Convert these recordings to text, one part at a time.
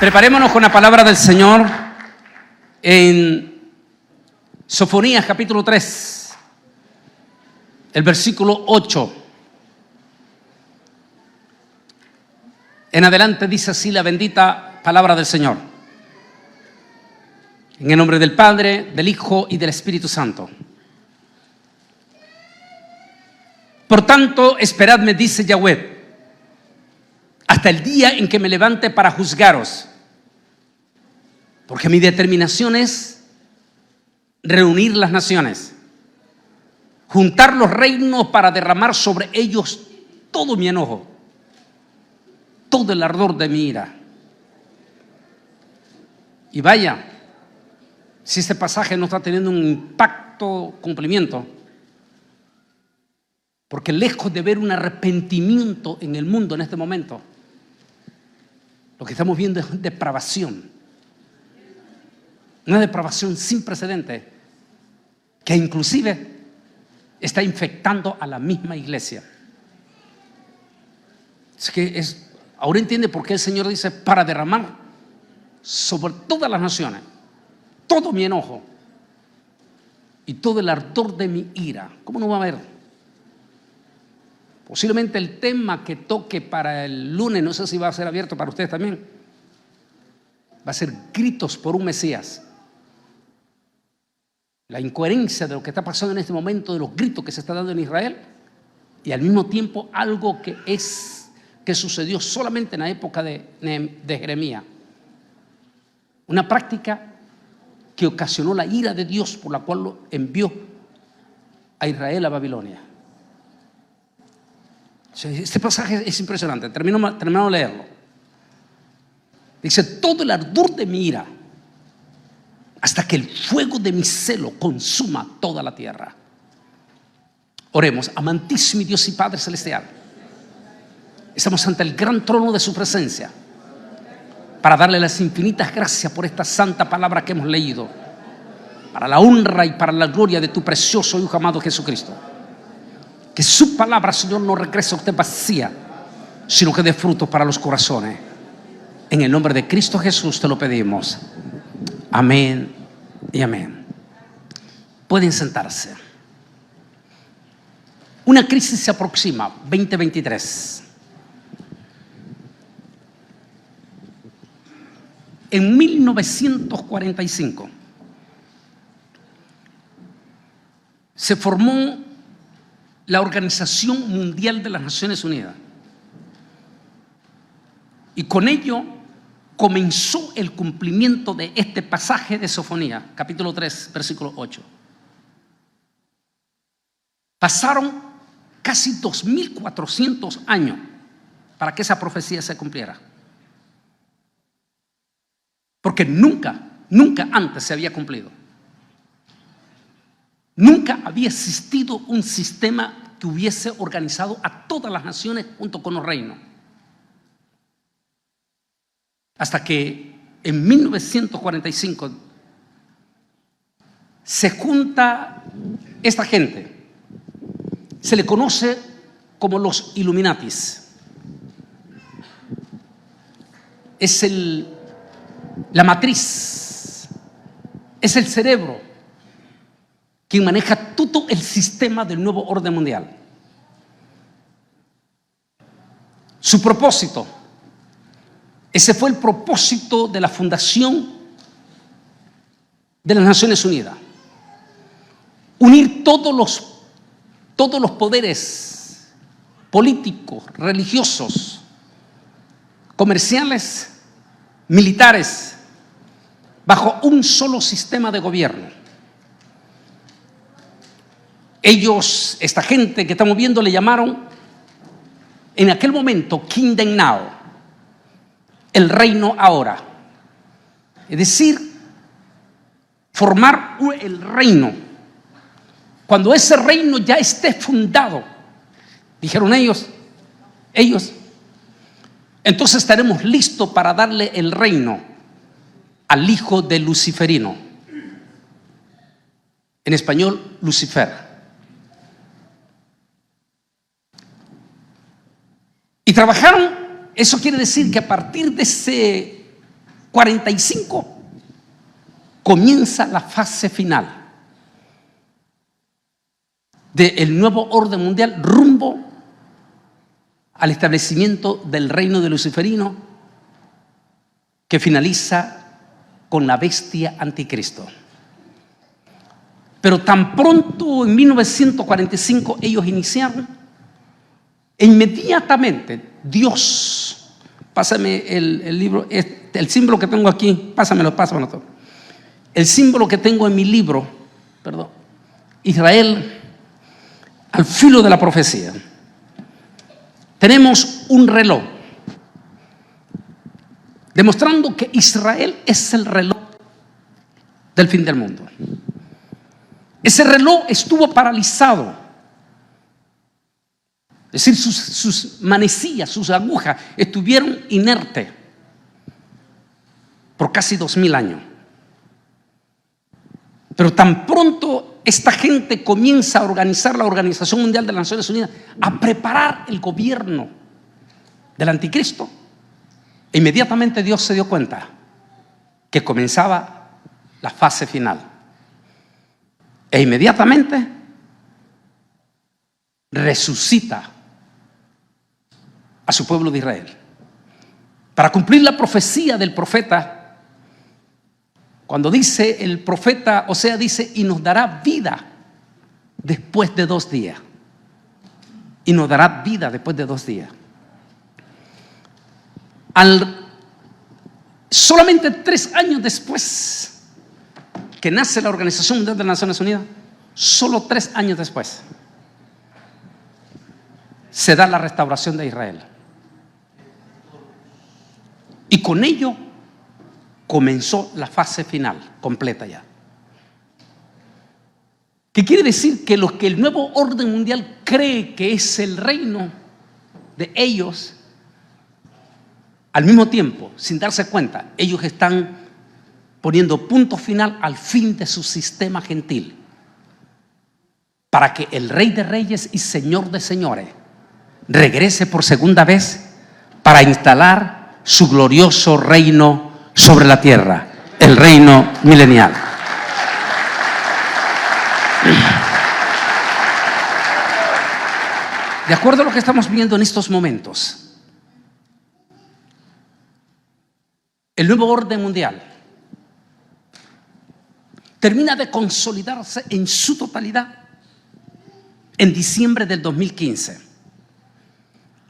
Preparémonos con la palabra del Señor en Sofonías capítulo 3, el versículo 8. En adelante dice así la bendita palabra del Señor. En el nombre del Padre, del Hijo y del Espíritu Santo. Por tanto, esperadme, dice Yahweh, hasta el día en que me levante para juzgaros. Porque mi determinación es reunir las naciones, juntar los reinos para derramar sobre ellos todo mi enojo, todo el ardor de mi ira. Y vaya, si este pasaje no está teniendo un impacto, cumplimiento, porque lejos de ver un arrepentimiento en el mundo en este momento, lo que estamos viendo es depravación. Una depravación sin precedentes que inclusive está infectando a la misma iglesia. Es que ahora entiende por qué el Señor dice para derramar sobre todas las naciones todo mi enojo y todo el ardor de mi ira. ¿Cómo no va a haber? Posiblemente el tema que toque para el lunes, no sé si va a ser abierto para ustedes también, va a ser gritos por un Mesías. La incoherencia de lo que está pasando en este momento, de los gritos que se está dando en Israel, y al mismo tiempo algo que sucedió solamente en la época de Jeremías. Una práctica que ocasionó la ira de Dios, por la cual lo envió a Israel a Babilonia. Este pasaje es impresionante. Terminamos de leerlo. Dice: todo el ardor de mi ira, hasta que el fuego de mi celo consuma toda la tierra. Oremos. Amantísimo Dios y Padre celestial, estamos ante el gran trono de su presencia para darle las infinitas gracias por esta santa palabra que hemos leído, para la honra y para la gloria de tu precioso Hijo amado Jesucristo. Que su palabra, Señor, no regrese a usted vacía, sino que dé frutos para los corazones. En el nombre de Cristo Jesús te lo pedimos. Amén y amén. Pueden sentarse. Una crisis se aproxima, 2023. En 1945 se formó la Organización Mundial de las Naciones Unidas, y con ello comenzó el cumplimiento de este pasaje de Sofonías, capítulo 3, versículo 8. Pasaron casi 2400 años para que esa profecía se cumpliera. Porque nunca antes se había cumplido. Nunca había existido un sistema que hubiese organizado a todas las naciones junto con los reinos. Hasta que en 1945 se junta esta gente. Se le conoce como los Illuminatis. Es la matriz, es el cerebro quien maneja todo el sistema del nuevo orden mundial. Su propósito, ese fue el propósito de la fundación de las Naciones Unidas: unir todos los poderes políticos, religiosos, comerciales, militares, bajo un solo sistema de gobierno. Ellos, esta gente que estamos viendo, le llamaron en aquel momento Kingdom Now, el reino ahora. Es decir, formar el reino. Cuando ese reino ya esté fundado, dijeron ellos, entonces estaremos listos para darle el reino al hijo de Luciferino. En español, Lucifer. Y trabajaron. Eso quiere decir que a partir de 45 comienza la fase final del nuevo orden mundial rumbo al establecimiento del reino de luciferino, que finaliza con la bestia anticristo. Pero tan pronto en 1945 ellos iniciaron, e inmediatamente Dios, pásame el libro, el símbolo que tengo aquí, pásamelo todo. El símbolo que tengo en mi libro, perdón, Israel al filo de la profecía. Tenemos un reloj demostrando que Israel es el reloj del fin del mundo. Ese reloj estuvo paralizado, es decir, sus manecillas, sus agujas estuvieron inertes por casi 2000 años. Pero tan pronto esta gente comienza a organizar la Organización Mundial de las Naciones Unidas, a preparar el gobierno del anticristo, inmediatamente Dios se dio cuenta que comenzaba la fase final. E inmediatamente resucita a su pueblo de Israel para cumplir la profecía del profeta. Cuando dice el profeta Oseas, dice: y nos dará vida después de 2 días. Y nos dará vida después de 2 días. Solamente 3 años después que nace la Organización Mundial de las Naciones Unidas, solo 3 años después, se da la restauración de Israel. Y con ello comenzó la fase final completa ya. ¿Qué quiere decir? Que lo que el nuevo orden mundial cree que es el reino de ellos, al mismo tiempo, sin darse cuenta, ellos están poniendo punto final al fin de su sistema gentil, para que el Rey de Reyes y Señor de Señores regrese por segunda vez para instalar su glorioso reino sobre la tierra, el reino milenial. De acuerdo a lo que estamos viendo en estos momentos, el nuevo orden mundial termina de consolidarse en su totalidad en diciembre del 2015,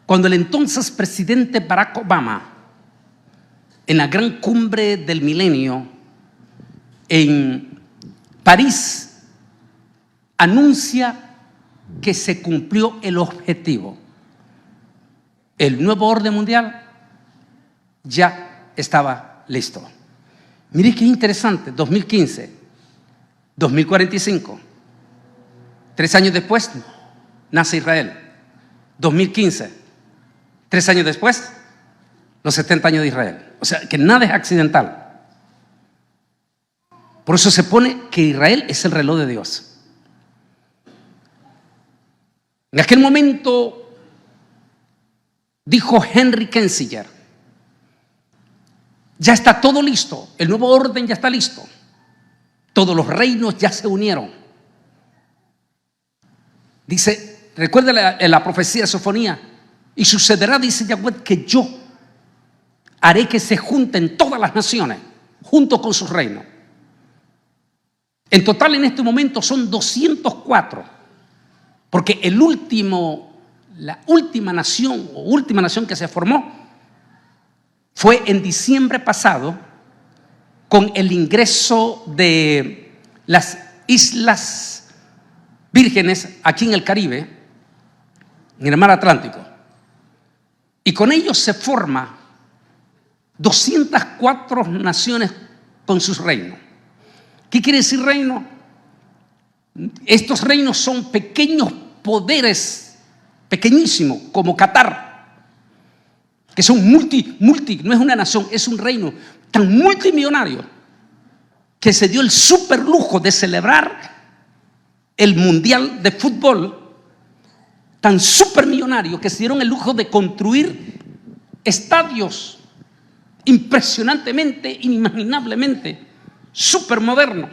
cuando el entonces presidente Barack Obama, en la gran cumbre del milenio en París, anuncia que se cumplió el objetivo. El nuevo orden mundial ya estaba listo. Mire qué interesante: 2015, 2045. 3 años después nace Israel. 2015, 3 años después, los 70 años de Israel. O sea, que nada es accidental. Por eso se pone que Israel es el reloj de Dios. En aquel momento dijo Henry Kissinger: ya está todo listo, el nuevo orden ya está listo, todos los reinos ya se unieron. Dice, recuerda la profecía de Sofonía: y sucederá, dice Yahweh, que yo haré que se junten todas las naciones junto con sus reinos. En total en este momento son 204, porque la última nación que se formó fue en diciembre pasado, con el ingreso de las Islas Vírgenes aquí en el Caribe, en el mar Atlántico, y con ellos se forma 204 naciones con sus reinos. ¿Qué quiere decir reino? Estos reinos son pequeños poderes, pequeñísimos, como Qatar, que son multi, no es una nación, es un reino tan multimillonario que se dio el super lujo de celebrar el mundial de fútbol, tan supermillonario que se dieron el lujo de construir estadios impresionantemente, inimaginablemente supermoderno,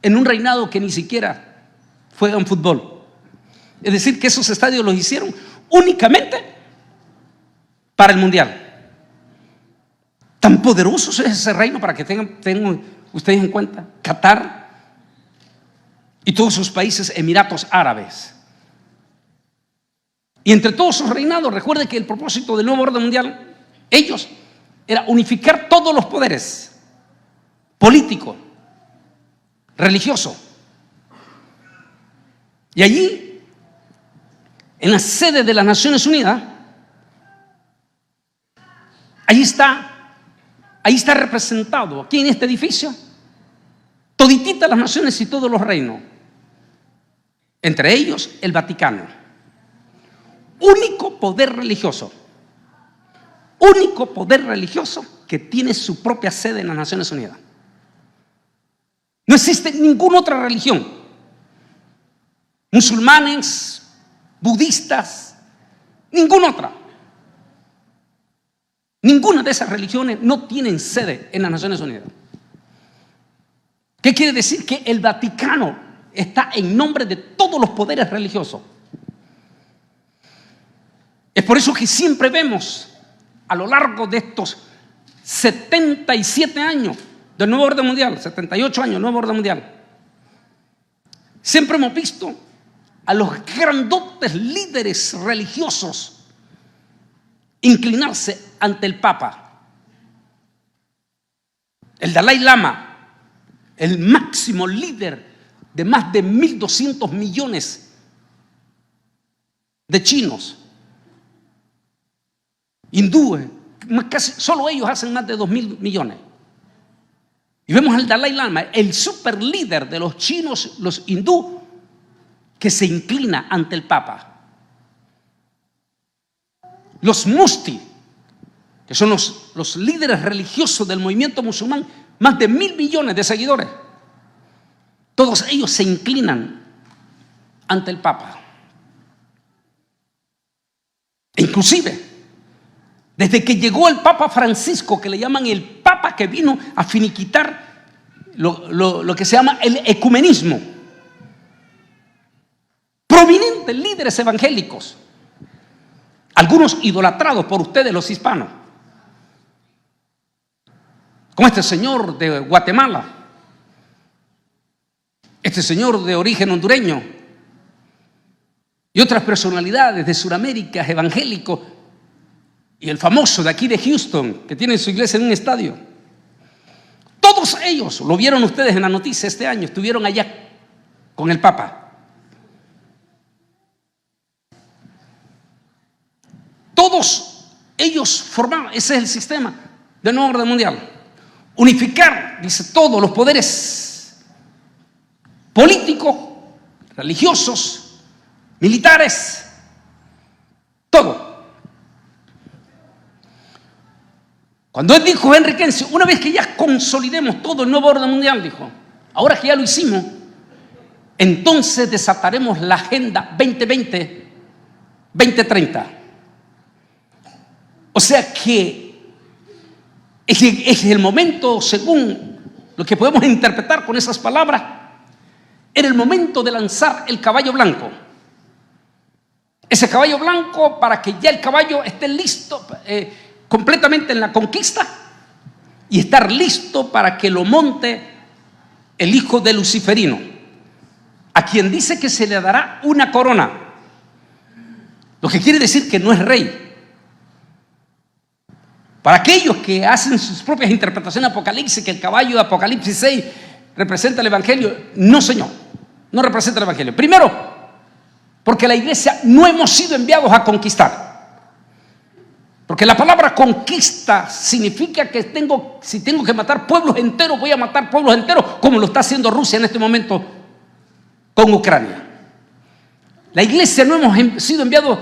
en un reinado que ni siquiera juegan fútbol. Es decir, que esos estadios los hicieron únicamente para el mundial. Tan poderoso es ese reino, para que tengan ustedes en cuenta, Qatar y todos sus países Emiratos Árabes. Y entre todos sus reinados, recuerden que el propósito del nuevo orden mundial, ellos, era unificar todos los poderes: político, religioso. Y allí, en la sede de las Naciones Unidas, ahí está representado, aquí en este edificio, todititas las naciones y todos los reinos, entre ellos el Vaticano. Único poder religioso que tiene su propia sede en las Naciones Unidas. No existe ninguna otra religión, musulmanes, budistas, ninguna otra. Ninguna de esas religiones no tienen sede en las Naciones Unidas. ¿Qué quiere decir? Que el Vaticano está en nombre de todos los poderes religiosos. Es por eso que siempre vemos a lo largo de estos 77 años del nuevo orden mundial, 78 años del nuevo orden mundial, siempre hemos visto a los grandotes líderes religiosos inclinarse ante el Papa. El Dalai Lama, el máximo líder de más de 1.200 millones de chinos, hindúes, casi solo ellos hacen más de 2.000 millones. Y vemos al Dalai Lama, el super líder de los chinos, los hindú, que se inclina ante el Papa. Los mufti, que son los líderes religiosos del movimiento musulmán, más de 1.000 millones de seguidores, todos ellos se inclinan ante el Papa. E inclusive, desde que llegó el Papa Francisco, que le llaman el Papa que vino a finiquitar lo que se llama el ecumenismo, prominentes líderes evangélicos, algunos idolatrados por ustedes los hispanos, como este señor de Guatemala, este señor de origen hondureño y otras personalidades de Sudamérica evangélicos, y el famoso de aquí de Houston, que tiene su iglesia en un estadio. Todos ellos, lo vieron ustedes en la noticia este año, estuvieron allá con el Papa. Todos ellos formaron, ese es el sistema del nuevo orden mundial. Unificar, dice, todos los poderes políticos, religiosos, militares, todo. Cuando él dijo, Henry Kissinger, una vez que ya consolidemos todo el nuevo orden mundial, dijo, ahora que ya lo hicimos, entonces desataremos la Agenda 2020-2030. O sea que es el momento, según lo que podemos interpretar con esas palabras, era el momento de lanzar el caballo blanco. Ese caballo blanco, para que ya el caballo esté listo completamente en la conquista y estar listo para que lo monte el hijo de Luciferino, a quien dice que se le dará una corona, lo que quiere decir que no es rey. Para aquellos que hacen sus propias interpretaciones de Apocalipsis, que el caballo de Apocalipsis 6 representa el Evangelio, no, señor, no representa el Evangelio. Primero, porque la iglesia no hemos sido enviados a conquistar. Porque la palabra conquista significa que si tengo que matar pueblos enteros, voy a matar pueblos enteros, como lo está haciendo Rusia en este momento con Ucrania. La iglesia no hemos sido enviados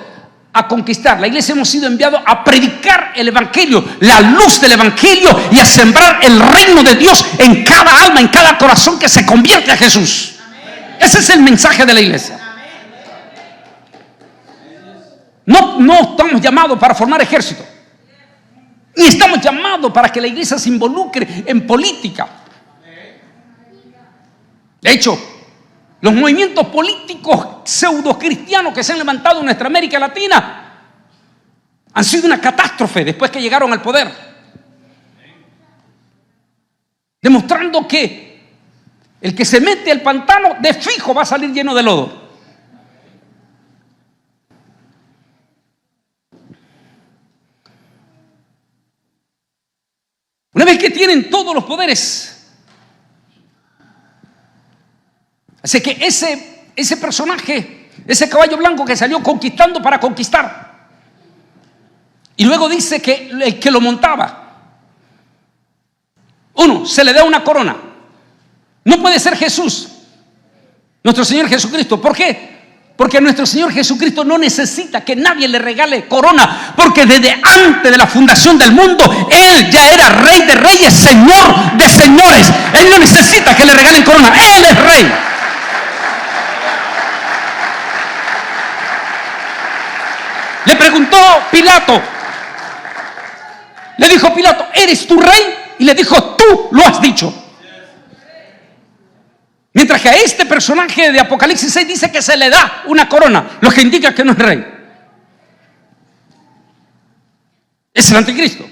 a conquistar, la iglesia hemos sido enviados a predicar el Evangelio, la luz del Evangelio, y a sembrar el reino de Dios en cada alma, en cada corazón que se convierte a Jesús. Ese es el mensaje de la iglesia. No estamos llamados para formar ejército. Ni estamos llamados para que la iglesia se involucre en política. De hecho, los movimientos políticos pseudo cristianos que se han levantado en nuestra América Latina han sido una catástrofe después que llegaron al poder, demostrando que el que se mete al pantano de fijo va a salir lleno de lodo. Una vez que tienen todos los poderes, así que ese personaje, ese caballo blanco que salió conquistando para conquistar, y luego dice que el que lo montaba, uno, se le da una corona. No puede ser Jesús, nuestro Señor Jesucristo. ¿Por qué? Porque nuestro Señor Jesucristo no necesita que nadie le regale corona, porque desde antes de la fundación del mundo, Él ya era Rey de reyes, Señor de señores. Él no necesita que le regalen corona, Él es Rey. Le preguntó Pilato, le dijo Pilato, ¿eres tú rey? Y le dijo, tú lo has dicho. Mientras que a este personaje de Apocalipsis 6 dice que se le da una corona, lo que indica que no es rey. Es el anticristo.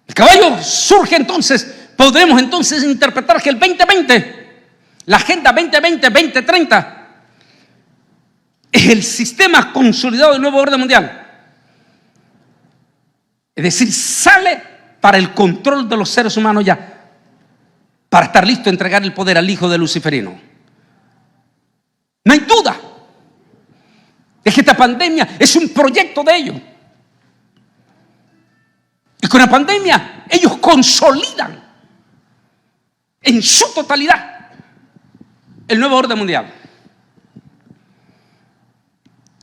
El caballo surge entonces, podremos entonces interpretar que el 2020, la Agenda 2020-2030, es el sistema consolidado del nuevo orden mundial. Es decir, sale para el control de los seres humanos ya, para estar listo a entregar el poder al hijo de Luciferino. No hay duda de que esta pandemia es un proyecto de ellos. Y con la pandemia ellos consolidan en su totalidad el nuevo orden mundial.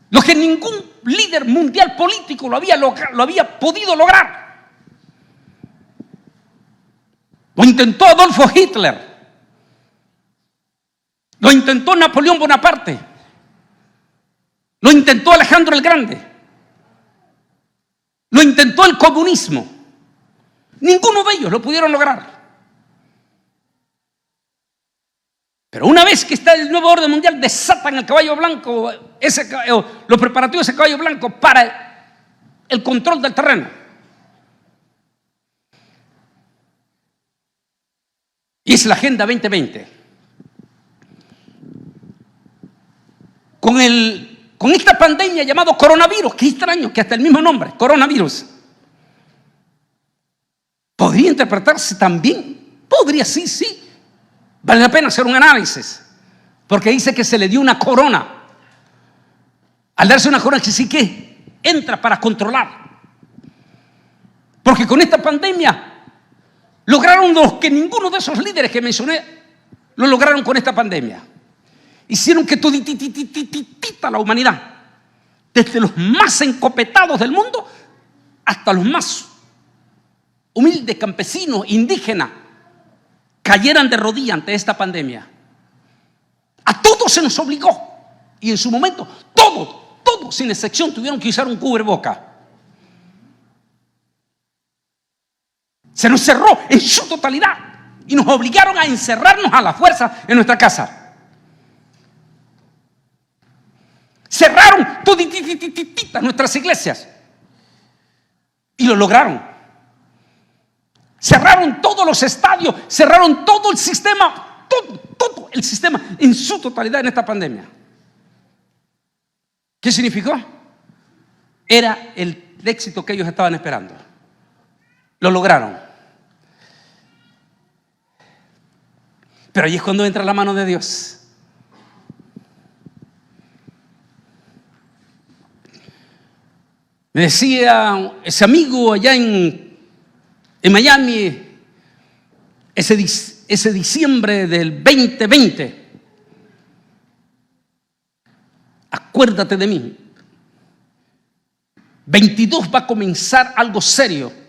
Lo que ningún líder mundial político lo había podido lograr. Lo intentó Adolfo Hitler, lo intentó Napoleón Bonaparte, lo intentó Alejandro el Grande, lo intentó el comunismo. Ninguno de ellos lo pudieron lograr. Pero una vez que está el nuevo orden mundial, desatan el caballo blanco, los preparativos de ese caballo blanco para el control del terreno. Y es la Agenda 2020. Con esta pandemia llamado coronavirus, qué extraño que hasta el mismo nombre, coronavirus, podría interpretarse también, podría, sí. Vale la pena hacer un análisis, porque dice que se le dio una corona. Al darse una corona, que sí que entra para controlar. Porque con esta pandemia lograron lo que ninguno de esos líderes que mencioné lo lograron con esta pandemia. Hicieron que toditititita la humanidad, desde los más encopetados del mundo hasta los más humildes campesinos, indígenas, cayeran de rodillas ante esta pandemia. A todos se nos obligó. Y en su momento, todos, sin excepción, tuvieron que usar un cubreboca. Se nos cerró en su totalidad y nos obligaron a encerrarnos a la fuerza en nuestra casa. Cerraron toditititita nuestras iglesias y lo lograron. Cerraron todos los estadios, cerraron todo el sistema, todo el sistema en su totalidad en esta pandemia. ¿Qué significó? Era el éxito que ellos estaban esperando. Lo lograron. Pero ahí es cuando entra la mano de Dios. Me decía ese amigo allá en Miami, ese diciembre del 2020, acuérdate de mí. 22 va a comenzar algo serio.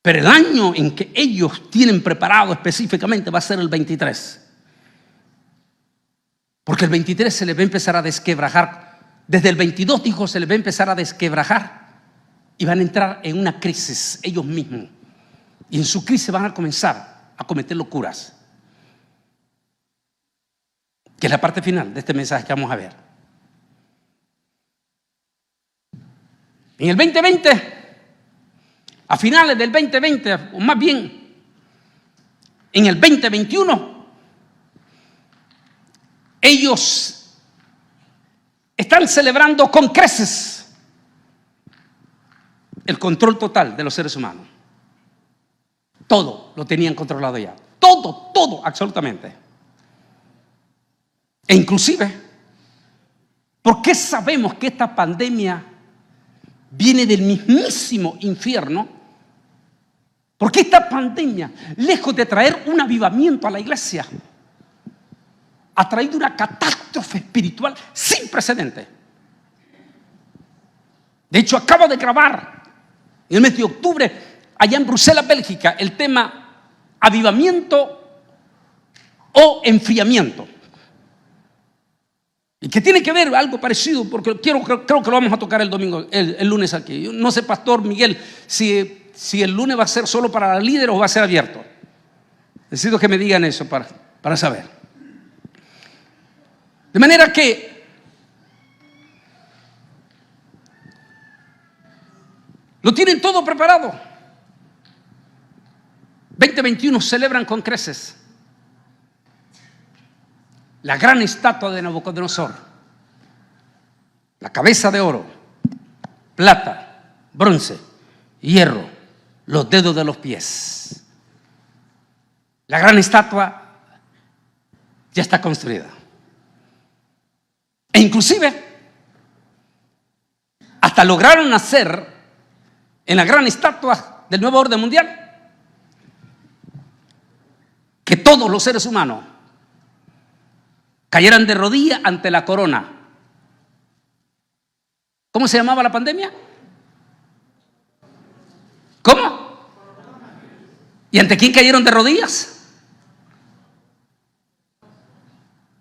Pero el año en que ellos tienen preparado específicamente va a ser el 23. Porque el 23 se les va a empezar a desquebrajar Desde el 22 dijo, se les va a empezar a desquebrajar y van a entrar en una crisis ellos mismos. Y en su crisis van a comenzar a cometer locuras. Que es la parte final de este mensaje que vamos a ver. En el 2020, a finales del 2020, o más bien en el 2021, ellos están celebrando con creces el control total de los seres humanos. Todo lo tenían controlado ya. Todo, absolutamente. E inclusive, ¿por qué sabemos que esta pandemia viene del mismísimo infierno? Porque esta pandemia, lejos de traer un avivamiento a la iglesia, ha traído una catástrofe espiritual sin precedente. De hecho, acabo de grabar en el mes de octubre, allá en Bruselas, Bélgica, el tema avivamiento o enfriamiento. Y que tiene que ver algo parecido, porque creo que lo vamos a tocar el domingo, el lunes aquí. Yo no sé, Pastor Miguel, si el lunes va a ser solo para líderes o va a ser abierto. Necesito que me digan eso para saber. De manera que lo tienen todo preparado. 2021 celebran con creces la gran estatua de Nabucodonosor, la cabeza de oro, plata, bronce, hierro, los dedos de los pies. La gran estatua ya está construida. E inclusive hasta lograron hacer en la gran estatua del nuevo orden mundial que todos los seres humanos cayeran de rodillas ante la corona. ¿Cómo se llamaba la pandemia? ¿Cómo? ¿Y ante quién cayeron de rodillas?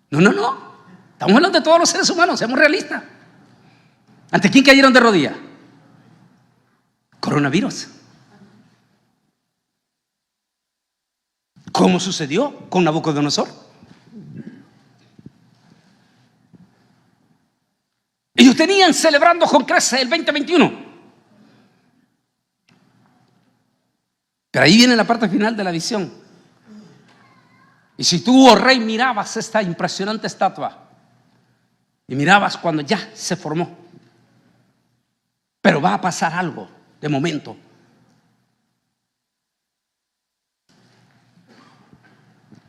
No. Estamos hablando de todos los seres humanos, seamos realistas. ¿Ante quién cayeron de rodillas? Coronavirus. ¿Cómo sucedió con Nabucodonosor? Ellos tenían celebrando con creces el 2021. Pero ahí viene la parte final de la visión. Y si tú, oh rey, mirabas esta impresionante estatua y mirabas cuando ya se formó, pero va a pasar algo de momento.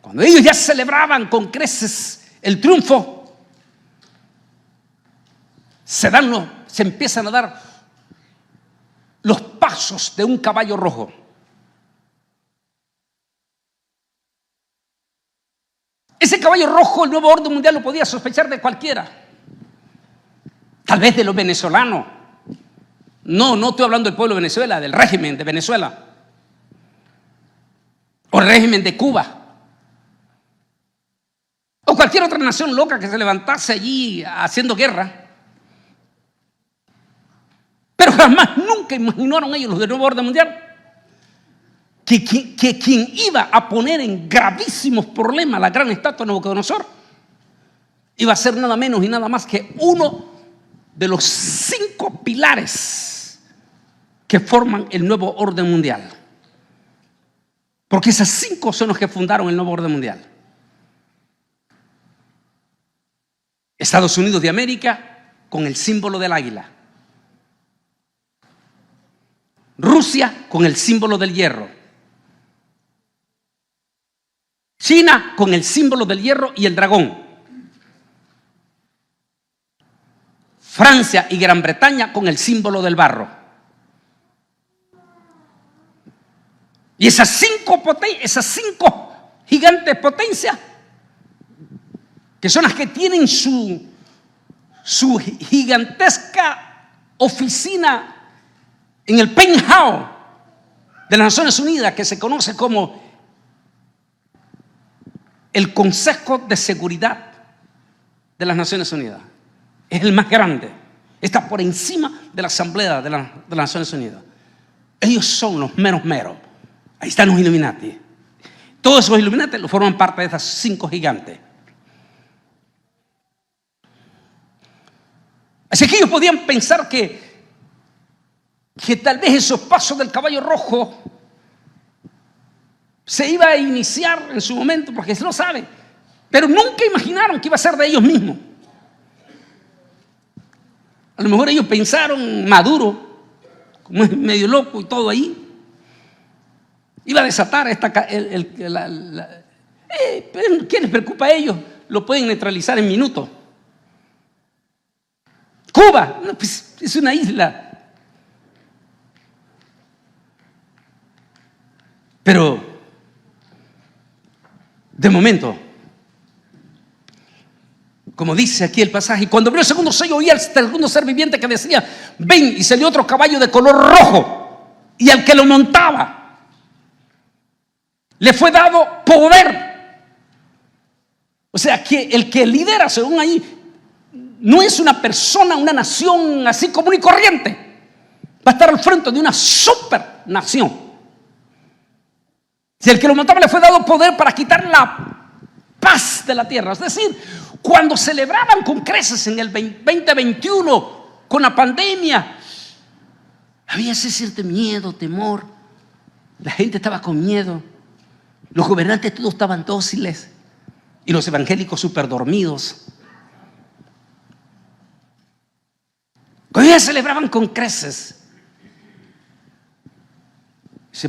Cuando ellos ya celebraban con creces el triunfo, se empiezan a dar los pasos de un caballo rojo. Ese caballo rojo, el nuevo orden mundial lo podía sospechar de cualquiera. Tal vez de los venezolanos. No estoy hablando del pueblo de Venezuela, del régimen de Venezuela. O el régimen de Cuba. O cualquier otra nación loca que se levantase allí haciendo guerra. Pero jamás, nunca imaginaron ellos, los del nuevo orden mundial, que quien iba a poner en gravísimos problemas la gran estatua de Nabucodonosor iba a ser nada menos y nada más que uno de los 5 pilares que forman el nuevo orden mundial. Porque esas 5 son los que fundaron el nuevo orden mundial. Estados Unidos de América con el símbolo del águila. Rusia con el símbolo del hierro. China con el símbolo del hierro y el dragón. Francia y Gran Bretaña con el símbolo del barro. Y esas 5 gigantes potencias, que son las que tienen su gigantesca oficina en el penthouse de las Naciones Unidas, que se conoce como el Consejo de Seguridad de las Naciones Unidas. es el más grande. Está por encima de la Asamblea de las Naciones Unidas. Ellos son los meros meros. Ahí están los Illuminati. Todos esos Illuminati forman parte de esas 5 gigantes. Así que ellos podían pensar que tal vez esos pasos del caballo rojo se iba a iniciar en su momento, porque se lo sabe, pero nunca imaginaron que iba a ser de ellos mismos. A lo mejor ellos pensaron, Maduro, como es medio loco y todo ahí, iba a desatar pero ¿qué les preocupa a ellos? Lo pueden neutralizar en minutos. Cuba, no, pues, es una isla. Pero, de momento, como dice aquí el pasaje, cuando abrió el segundo sello, oí al segundo ser viviente que decía: ven, y salió otro caballo de color rojo, y al que lo montaba le fue dado poder. O sea, que el que lidera, según ahí, no es una persona, una nación así común y corriente. Va a estar al frente de una super nación. Si el que lo montaba le fue dado poder para quitar la paz de la tierra. Es decir, cuando celebraban con creces en el 2021 con la pandemia, había ese cierto miedo, temor. La gente estaba con miedo. Los gobernantes todos estaban dóciles y los evangélicos súper dormidos. Hoy día celebraban con creces.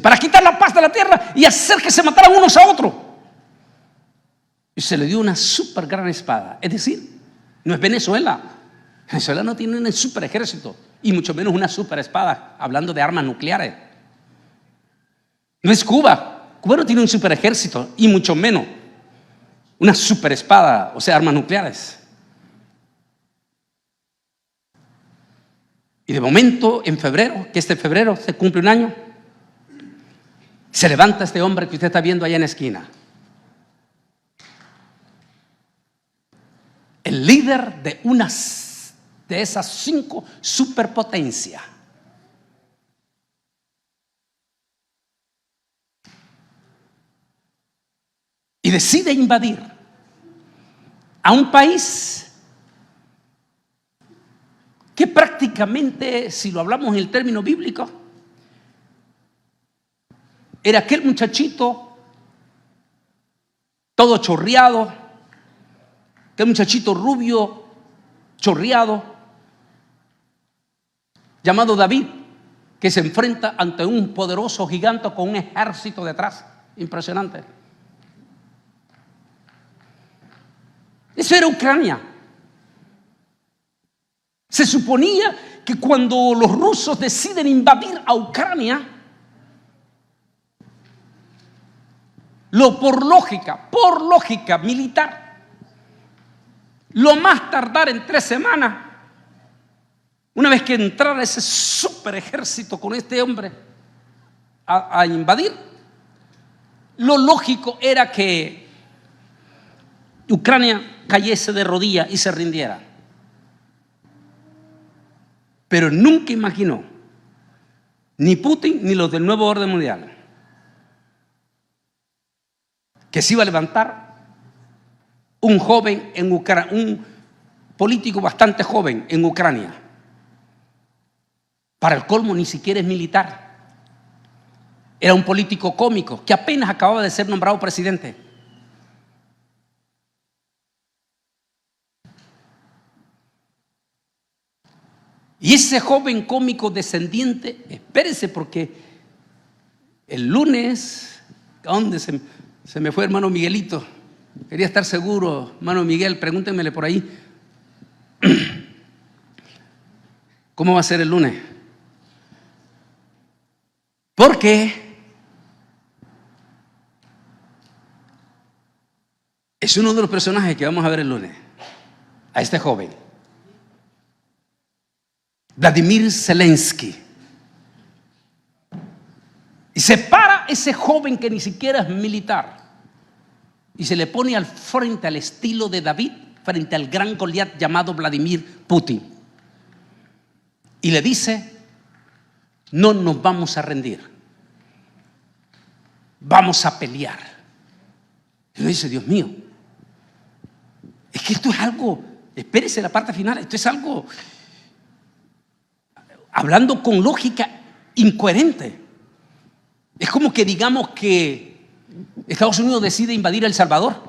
Para quitar la paz de la tierra y hacer que se mataran unos a otros. Y se le dio una súper gran espada. Es decir, no es Venezuela. Venezuela no tiene un súper ejército y mucho menos una súper espada, hablando de armas nucleares. No es Cuba. Cuba no tiene un súper ejército y mucho menos una súper espada, o sea, armas nucleares. Y de momento, en febrero, que este febrero se cumple un año, se levanta este hombre que usted está viendo allá en la esquina. El líder de esas 5 superpotencias. Y decide invadir a un país que prácticamente, si lo hablamos en el término bíblico, era aquel muchachito todo chorreado, aquel muchachito rubio, chorreado, llamado David, que se enfrenta ante un poderoso gigante con un ejército detrás, impresionante. Eso era Ucrania. Se suponía que cuando los rusos deciden invadir a Ucrania, por lógica militar, lo más tardar en 3 semanas, una vez que entrara ese super ejército con este hombre a invadir, lo lógico era que Ucrania cayese de rodillas y se rindiera. Pero nunca imaginó, ni Putin ni los del nuevo orden mundial, que se iba a levantar un joven en Ucrania, un político bastante joven en Ucrania. Para el colmo, ni siquiera es militar. Era un político cómico que apenas acababa de ser nombrado presidente. Y ese joven cómico descendiente, espérese, porque el lunes, ¿a dónde se me fue hermano Miguelito? Quería estar seguro, hermano Miguel, pregúntenmele por ahí. ¿Cómo va a ser el lunes? Porque es uno de los personajes que vamos a ver el lunes, a este joven, Vladimir Zelensky. Y se para ese joven que ni siquiera es militar y se le pone al frente al estilo de David frente al gran Goliat llamado Vladimir Putin. Y le dice: no nos vamos a rendir, vamos a pelear. Y uno dice: Dios mío, es que esto es algo, espérese la parte final, esto es algo, hablando con lógica, incoherente. Es como que digamos que Estados Unidos decide invadir El Salvador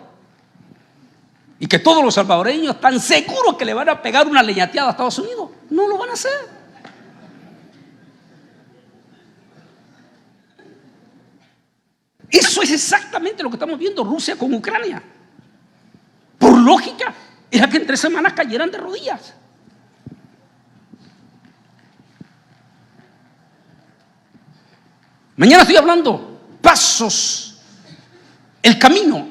y que todos los salvadoreños están seguros que le van a pegar una leñateada a Estados Unidos. No lo van a hacer. Eso es exactamente lo que estamos viendo Rusia con Ucrania. Por lógica, era que en 3 semanas cayeran de rodillas. Mañana estoy hablando pasos, el camino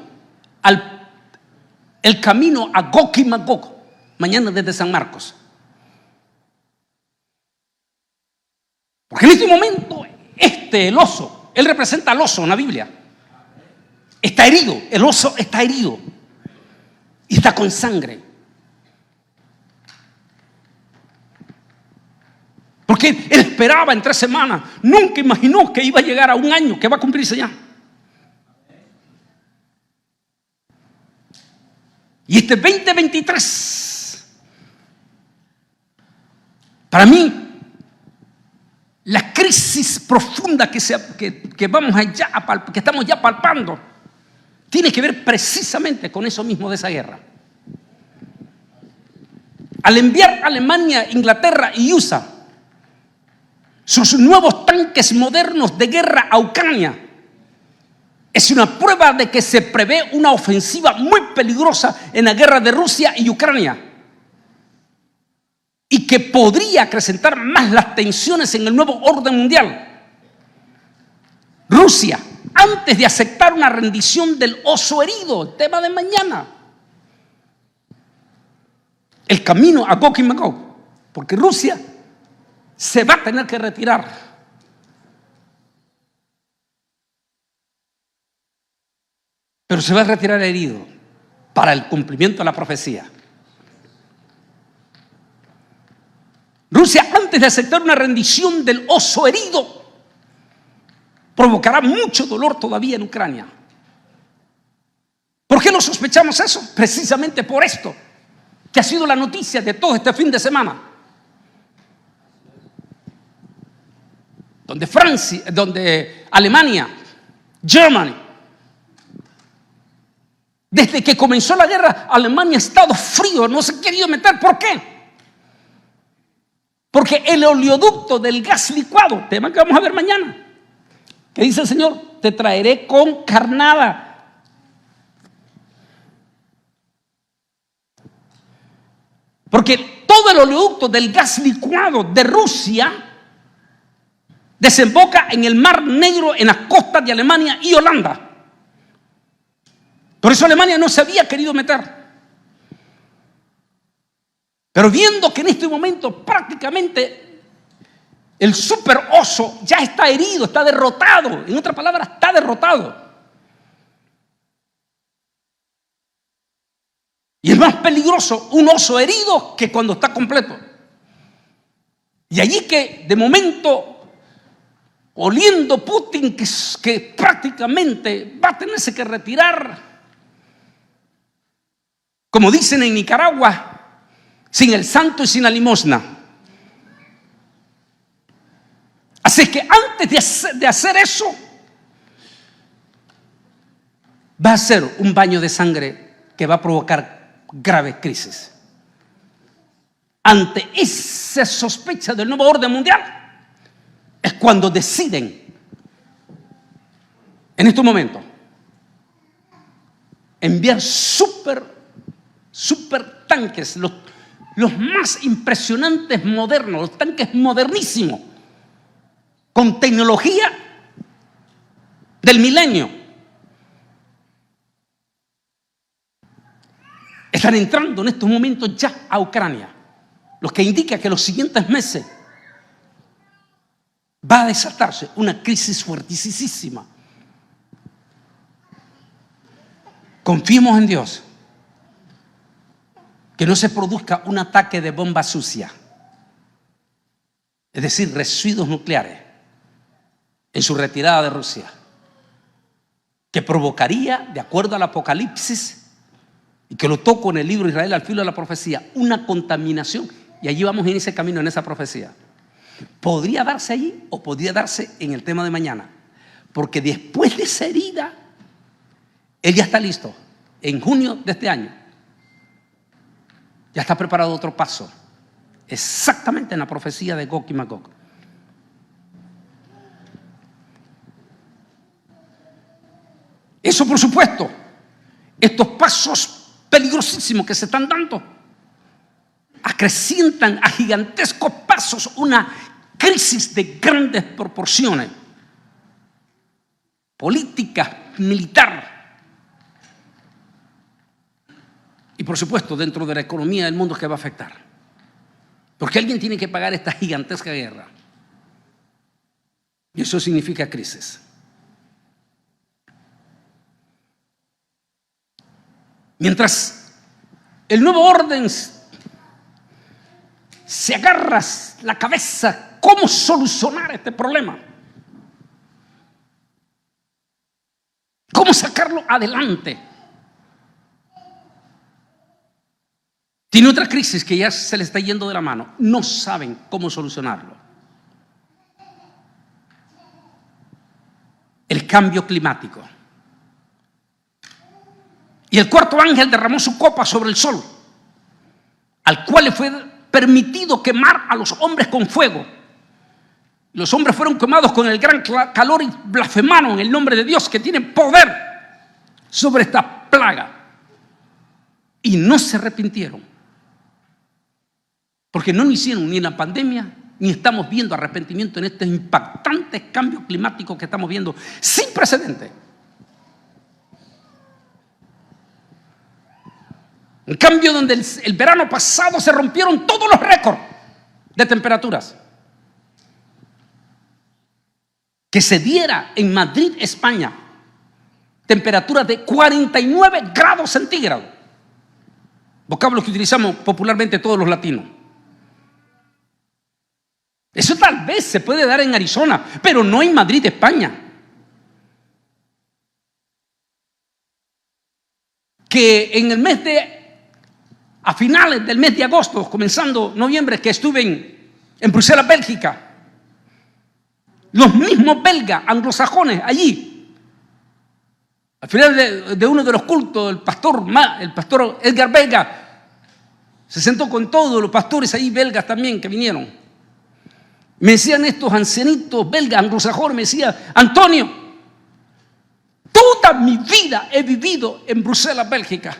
a Gog y Magog. Mañana desde San Marcos. Porque en este momento, el oso, él representa al oso en la Biblia. Está herido, el oso está herido y está con sangre. Porque él esperaba en 3 semanas, nunca imaginó que iba a llegar a 1 año, que va a cumplirse ya. Y este 2023, para mí, la crisis profunda que estamos ya palpando, tiene que ver precisamente con eso mismo de esa guerra. Al enviar Alemania, Inglaterra y USA sus nuevos tanques modernos de guerra a Ucrania, es una prueba de que se prevé una ofensiva muy peligrosa en la guerra de Rusia y Ucrania, y que podría acrecentar más las tensiones en el nuevo orden mundial. Rusia, antes de aceptar una rendición del oso herido, el tema de mañana, el camino a Gog y Magog, porque Rusia se va a tener que retirar. Pero se va a retirar herido para el cumplimiento de la profecía. Rusia, antes de aceptar una rendición del oso herido, provocará mucho dolor todavía en Ucrania. ¿Por qué lo sospechamos eso? Precisamente por esto, que ha sido la noticia de todo este fin de semana. Donde Alemania, Germany, desde que comenzó la guerra, Alemania ha estado frío, no se ha querido meter. ¿Por qué? Porque el oleoducto del gas licuado, tema que vamos a ver mañana, que dice el Señor: te traeré con carnada. Porque todo el oleoducto del gas licuado de Rusia desemboca en el Mar Negro, en las costas de Alemania y Holanda. Por eso Alemania no se había querido meter. Pero viendo que en este momento prácticamente el super oso ya está herido, está derrotado, en otras palabras, está derrotado. Y es más peligroso un oso herido que cuando está completo. Y allí que de momento, oliendo Putin que prácticamente va a tenerse que retirar, como dicen en Nicaragua, sin el santo y sin la limosna. Así que antes de hacer eso, va a ser un baño de sangre que va a provocar graves crisis. Ante esa sospecha del nuevo orden mundial, es cuando deciden, en estos momentos, enviar super tanques, los más impresionantes modernos, los tanques modernísimos, con tecnología del milenio. Están entrando en estos momentos ya a Ucrania, lo que indica que los siguientes meses va a desatarse una crisis fuertísima. Confiemos en Dios. que no se produzca un ataque de bomba sucia, es decir, residuos nucleares, en su retirada de Rusia, que provocaría, de acuerdo al Apocalipsis, y que lo toco en el libro Israel al filo de la profecía, una contaminación. Y allí vamos en ese camino, en esa profecía. Podría darse allí o podría darse en el tema de mañana, porque después de esa herida, él ya está listo. En junio de este año ya está preparado otro paso, exactamente en la profecía de Gog y Magog. Eso, por supuesto, estos pasos peligrosísimos que se están dando acrecientan a gigantescos pasos una crisis de grandes proporciones, política, militar, y por supuesto dentro de la economía del mundo que va a afectar, porque alguien tiene que pagar esta gigantesca guerra, y eso significa crisis. Mientras el nuevo orden se agarra la cabeza, ¿cómo solucionar este problema? ¿Cómo sacarlo adelante? Tiene otra crisis que ya se le está yendo de la mano. No saben cómo solucionarlo. El cambio climático. Y el cuarto ángel derramó su copa sobre el sol, al cual le fue permitido quemar a los hombres con fuego. Los hombres fueron quemados con el gran calor y blasfemaron el nombre de Dios, que tiene poder sobre esta plaga, y no se arrepintieron, porque no lo hicieron ni en la pandemia, ni estamos viendo arrepentimiento en este impactante cambio climático que estamos viendo sin precedentes. En cambio, donde el verano pasado se rompieron todos los récords de temperaturas, que se diera en Madrid, España, temperatura de 49 grados centígrados, vocablo que utilizamos popularmente todos los latinos. Eso tal vez se puede dar en Arizona, pero no en Madrid, España. Que en el mes a finales del mes de agosto, comenzando noviembre, que estuve en Bruselas, Bélgica, los mismos belgas, anglosajones, allí, al final de uno de los cultos, el pastor Edgar Belga se sentó con todos los pastores ahí belgas también que vinieron. Me decían estos ancianitos belgas, anglosajones, me decían: Antonio, toda mi vida he vivido en Bruselas, Bélgica,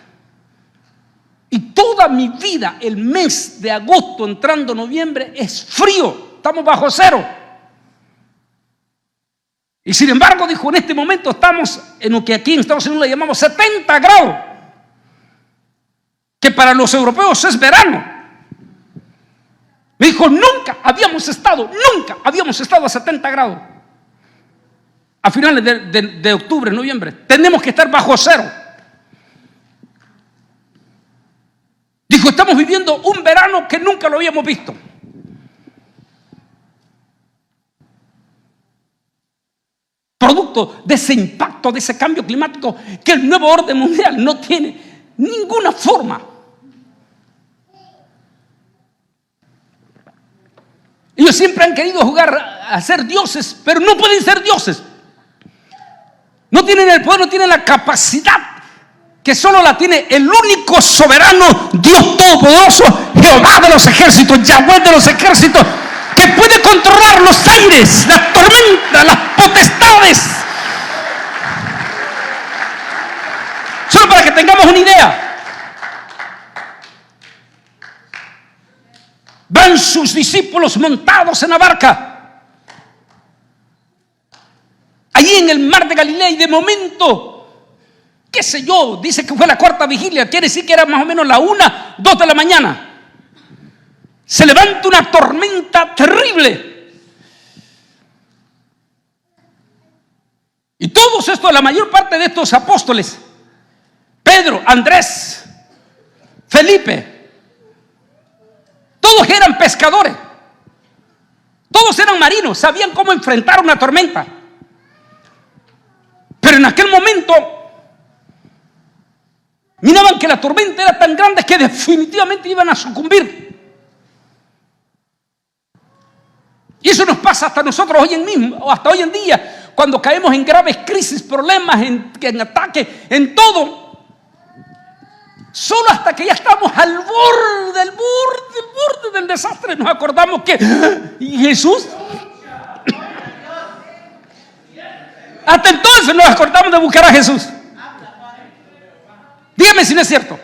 y toda mi vida, el mes de agosto entrando noviembre, es frío, estamos bajo cero. Y sin embargo, dijo, en este momento estamos en lo que aquí en Estados Unidos le llamamos 70 grados, que para los europeos es verano. Me dijo, nunca habíamos estado a 70 grados. A finales de octubre, noviembre, tenemos que estar bajo cero. Dijo, estamos viviendo un verano que nunca lo habíamos visto. Producto de ese impacto, de ese cambio climático, que el nuevo orden mundial no tiene ninguna forma. Ellos siempre han querido jugar a ser dioses, pero no pueden ser dioses. No tienen el poder, no tienen la capacidad que solo la tiene el único soberano, Dios Todopoderoso, Jehová de los ejércitos, Yahweh de los ejércitos, que puede controlar los aires, las tormentas, las potestades. Solo para que tengamos una idea. Van sus discípulos montados en la barca, allí en el mar de Galilea, y de momento, qué sé yo, dice que fue la cuarta vigilia, quiere decir que era más o menos la 1, 2 de la mañana. Se levanta una tormenta terrible. Y todos estos, la mayor parte de estos apóstoles, Pedro, Andrés, Felipe, Todos eran pescadores. Todos eran marinos, sabían cómo enfrentar una tormenta. Pero en aquel momento miraban que la tormenta era tan grande que definitivamente iban a sucumbir. Y eso nos pasa hasta nosotros hasta hoy en día, cuando caemos en graves crisis, problemas, en ataques, en todo. Solo hasta que ya estamos al borde del desastre nos acordamos que ¿y Jesús? Hasta entonces nos acordamos de buscar a Jesús. Dígame si no es cierto.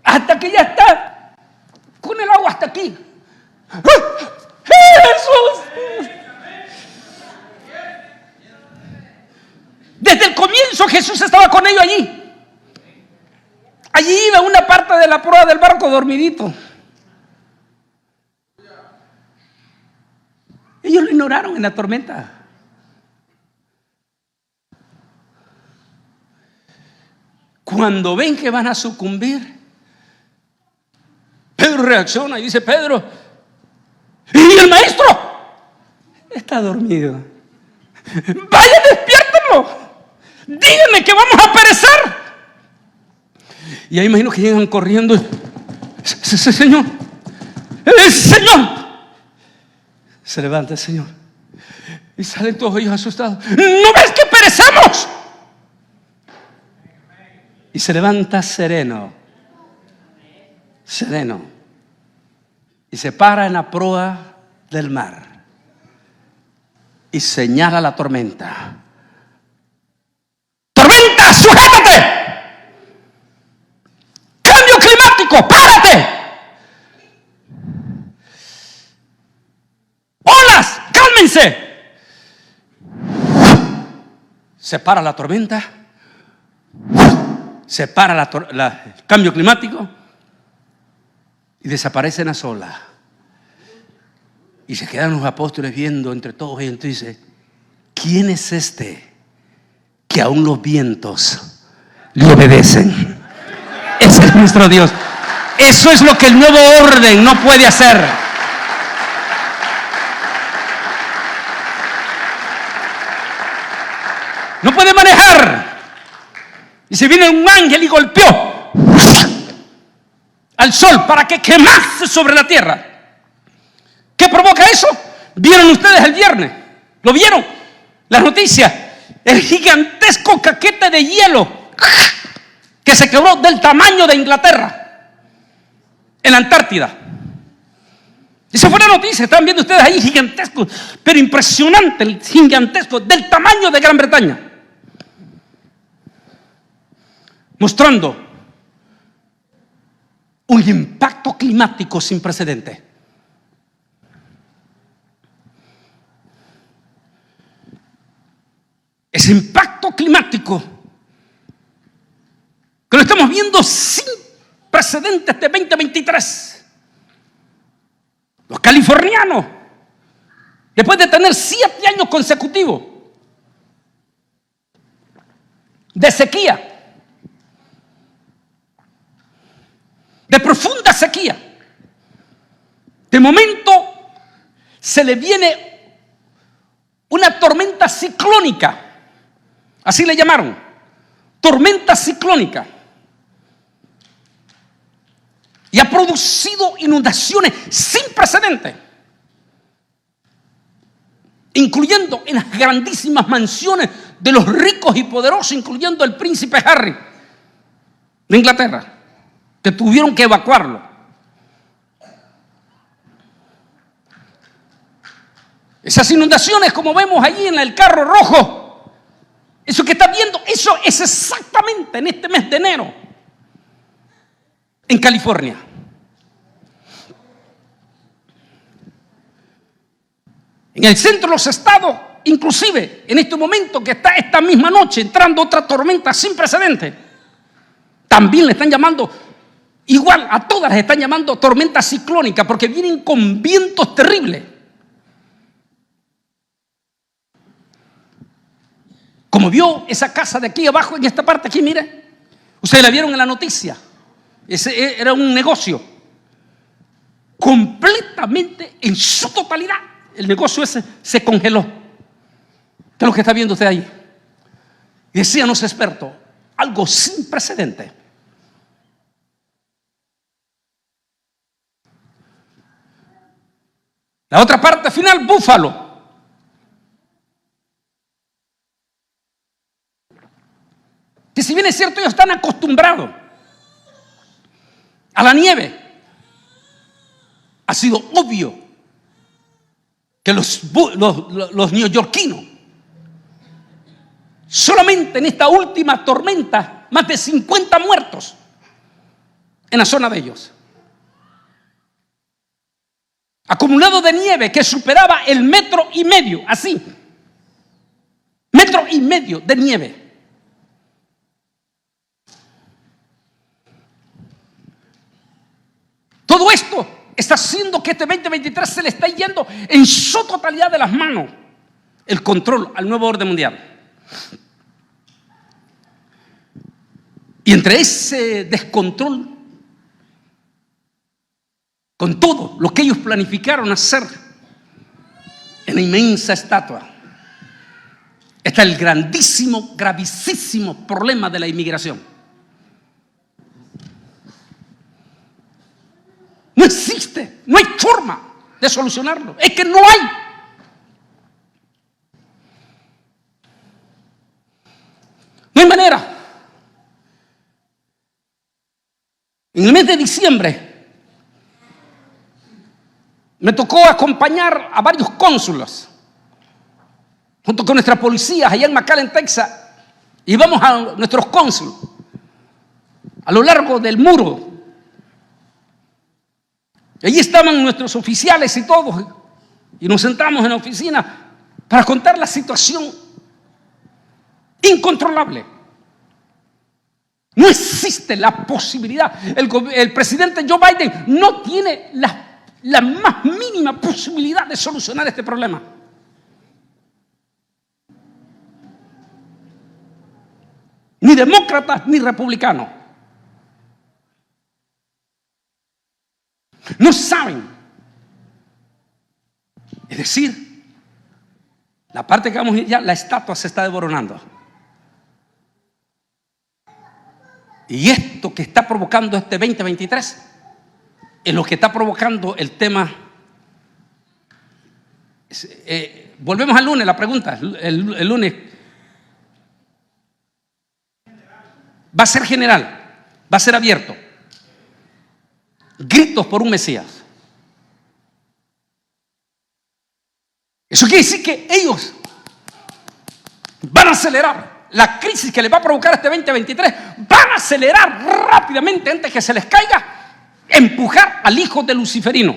Hasta que ya está con el agua hasta aquí. ¡Jesús! Desde el comienzo Jesús estaba con ellos allí. Allí iba una parte de la proa del barco dormidito. Ellos lo ignoraron en la tormenta. Cuando ven que van a sucumbir, Pedro reacciona y dice: Pedro, ¿y el maestro? Está dormido. Vaya, despiértenlo. Díganme que vamos a perecer. Y ahí imagino que llegan corriendo. Señor, Señor. Se levanta el Señor y salen todos ellos asustados. ¿No ves que perecemos? Y se levanta sereno, y se para en la proa del mar y señala la tormenta: ¡tormenta, sujétate! ¡Cambio climático, párate! ¡Olas, cálmense! Se para la tormenta, se para el cambio climático y desaparecen las olas. Y se quedan los apóstoles viendo entre todos ellos. Entonces dice: ¿quién es este que aún los vientos le obedecen? Ese es nuestro Dios. Eso es lo que el nuevo orden no puede hacer. No puede manejar. Y se viene un ángel y golpeó al sol para que quemase sobre la tierra. ¿Qué provoca eso? ¿Vieron ustedes el viernes? ¿Lo vieron? Las noticias. El gigantesco caquete de hielo que se quebró del tamaño de Inglaterra en la Antártida. Esa fue la noticia. Están viendo ustedes ahí, gigantesco, pero impresionante, el gigantesco, del tamaño de Gran Bretaña. Mostrando un impacto climático sin precedentes. Ese impacto climático que lo estamos viendo sin precedentes de 2023. Los californianos, después de tener 7 años consecutivos de sequía, de profunda sequía, de momento se le viene una tormenta ciclónica. Así le llamaron, tormenta ciclónica. Y ha producido inundaciones sin precedentes, incluyendo en las grandísimas mansiones de los ricos y poderosos, incluyendo el príncipe Harry de Inglaterra, que tuvieron que evacuarlo. Esas inundaciones, como vemos allí en el carro rojo, eso que está viendo, eso es exactamente en este mes de enero en California. En el centro de los estados, inclusive en este momento que está esta misma noche entrando otra tormenta sin precedentes, también le están llamando, igual a todas las están llamando tormenta ciclónica, porque vienen con vientos terribles. Como vio esa casa de aquí abajo, en esta parte aquí, mire, ustedes la vieron en la noticia, Ese era un negocio completamente, en su totalidad. El negocio ese se congeló. ¿Qué es lo que está viendo usted ahí? Y decían los expertos, algo sin precedente. La otra parte final, Búfalo. Que si bien es cierto, ellos están acostumbrados a la nieve, ha sido obvio que los neoyorquinos, solamente en esta última tormenta, más de 50 muertos en la zona de ellos. Acumulado de nieve que superaba el 1,5 metros, así. 1,5 metros de nieve. Todo esto está haciendo que este 2023 se le está yendo en su totalidad de las manos el control al nuevo orden mundial. Y entre ese descontrol, con todo lo que ellos planificaron hacer en la inmensa estatua, está el grandísimo, gravísimo problema de la inmigración. No existe, no hay forma de solucionarlo. Es que no hay. No hay manera. En el mes de diciembre me tocó acompañar a varios cónsulos junto con nuestras policías allá en McAllen, Texas. Íbamos a nuestros cónsules a lo largo del muro. Allí estaban nuestros oficiales y todos, y nos sentamos en la oficina para contar la situación incontrolable. No existe la posibilidad. El presidente Joe Biden no tiene la más mínima posibilidad de solucionar este problema. Ni demócratas ni republicanos. No saben. Es decir, la parte que vamos a ir ya, la estatua se está desboronando. Y esto que está provocando este 2023 es lo que está provocando el tema. Volvemos al lunes, la pregunta. El lunes va a ser general, va a ser abierto. Gritos por un Mesías. Eso quiere decir que ellos van a acelerar la crisis que les va a provocar este 2023. Van a acelerar rápidamente antes que se les caiga, empujar al hijo de Luciferino.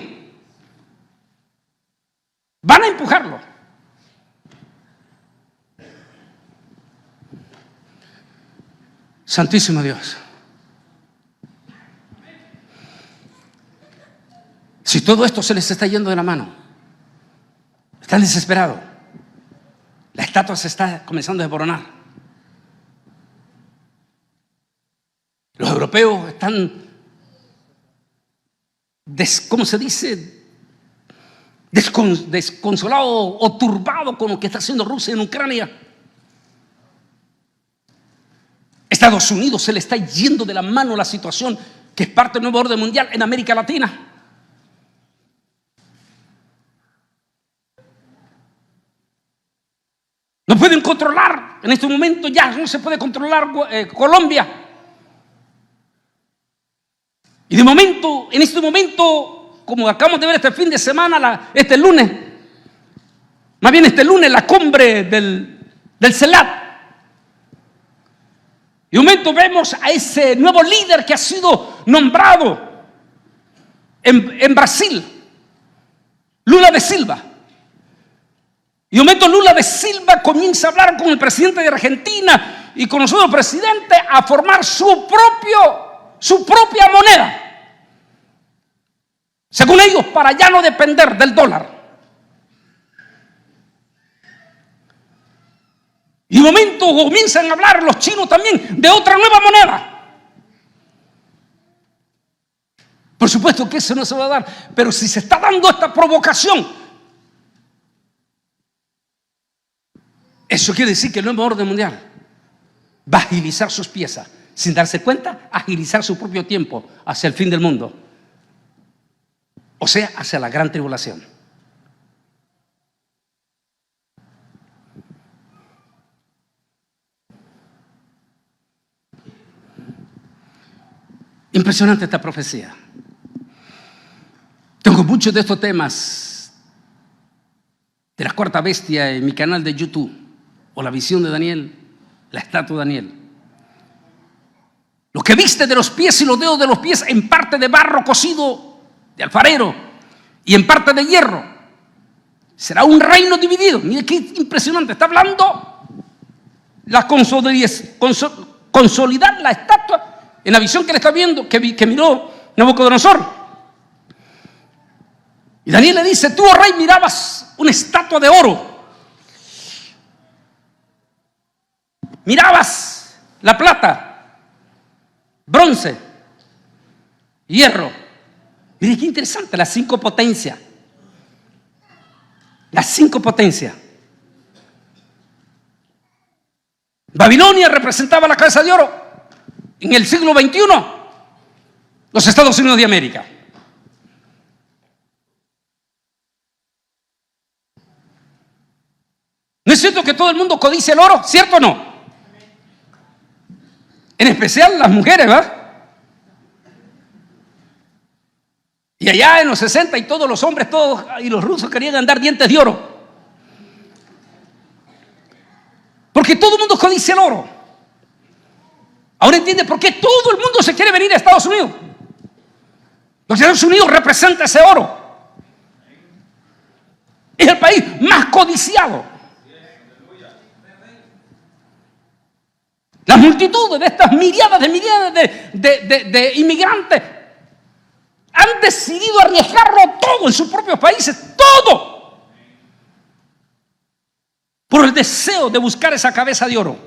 Van a empujarlo. Santísimo Dios. Si todo esto se les está yendo de la mano, están desesperados. La estatua se está comenzando a desboronar. Los europeos están, ¿cómo se dice? Desconsolados o turbados con lo que está haciendo Rusia en Ucrania. Estados Unidos se le está yendo de la mano la situación que es parte del nuevo orden mundial en América Latina. No pueden controlar, en este momento ya no se puede controlar Colombia. Y de momento, en este momento, como acabamos de ver este fin de semana, este lunes, la cumbre del CELAC. Y de momento vemos a ese nuevo líder que ha sido nombrado en Brasil, Lula da Silva. Y de momento Lula da Silva comienza a hablar con el presidente de Argentina y con nosotros, presidente, a formar su propia moneda. Según ellos, para ya no depender del dólar. Y de momento comienzan a hablar los chinos también de otra nueva moneda. Por supuesto que eso no se va a dar, pero si se está dando esta provocación, eso quiere decir que el nuevo orden mundial va a agilizar sus piezas, sin darse cuenta, agilizar su propio tiempo hacia el fin del mundo, o sea, hacia la gran tribulación. Impresionante esta profecía. Tengo muchos de estos temas de la cuarta bestia en mi canal de YouTube, o la visión de Daniel, la estatua de Daniel. Lo que viste de los pies y los dedos de los pies, en parte de barro cocido de alfarero y en parte de hierro, será un reino dividido. Mire qué impresionante. Está hablando la consolidar la estatua en la visión que le está viendo, que miró Nabucodonosor. Y Daniel le dice: tú, oh rey, mirabas una estatua de oro, mirabas la plata, bronce, hierro. Mire qué interesante, las 5 potencias. Las 5 potencias. Babilonia representaba la cabeza de oro. En el siglo XXI, los Estados Unidos de América. ¿No es cierto que todo el mundo codicia el oro? ¿Cierto o no? En especial las mujeres, ¿verdad? Y allá en los 60 y todos los hombres, todos, y los rusos querían andar dientes de oro. Porque todo el mundo codicia el oro. Ahora entiende por qué todo el mundo se quiere venir a Estados Unidos. Los Estados Unidos representan ese oro. Es el país más codiciado. Las multitudes de estas miríadas de inmigrantes han decidido arriesgarlo todo en sus propios países, todo, por el deseo de buscar esa cabeza de oro.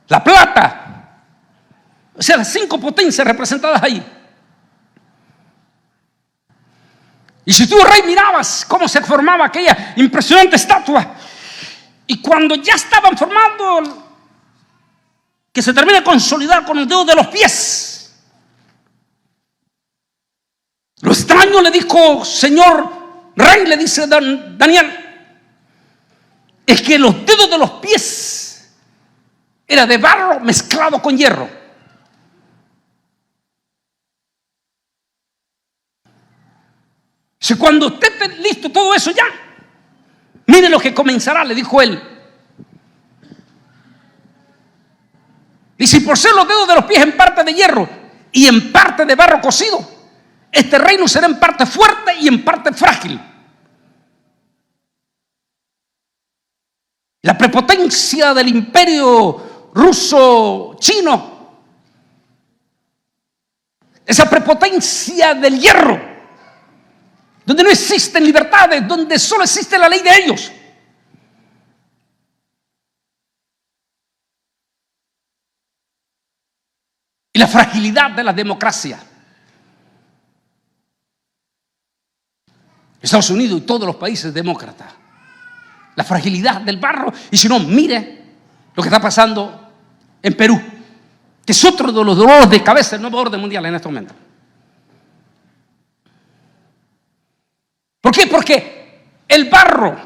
La plata, o sea, las 5 potencias representadas ahí. Y si tú, rey, mirabas cómo se formaba aquella impresionante estatua, y cuando ya estaban formando, que se termina de consolidar con el dedo de los pies, lo extraño, le dijo: señor rey, le dice Daniel, es que los dedos de los pies era de barro mezclado con hierro. Si cuando esté listo todo eso ya, mire lo que comenzará, le dijo él. Y si por ser los dedos de los pies en parte de hierro y en parte de barro cocido, este reino será en parte fuerte y en parte frágil. La prepotencia del imperio ruso-chino, esa prepotencia del hierro, donde no existen libertades, donde solo existe la ley de ellos. Y la fragilidad de la democracia. Estados Unidos y todos los países demócratas. La fragilidad del barro. Y si no, mire lo que está pasando en Perú, que es otro de los dolores de cabeza del nuevo orden mundial en este momento. ¿Por qué? Porque el barro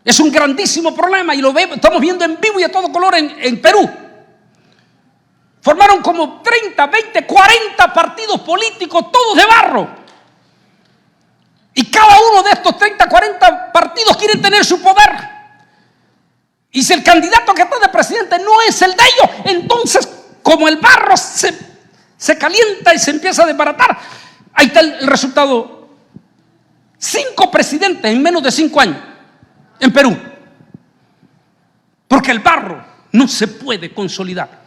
es un grandísimo problema y lo estamos viendo en vivo y a todo color en Perú. Formaron como 30, 20, 40 partidos políticos, todos de barro. Y cada uno de estos 30, 40 partidos quiere tener su poder. Y si el candidato que está de presidente no es el de ellos, entonces como el barro se calienta y se empieza a desbaratar, ahí está el resultado. 5 presidentes en menos de 5 años en Perú. Porque el barro no se puede consolidar.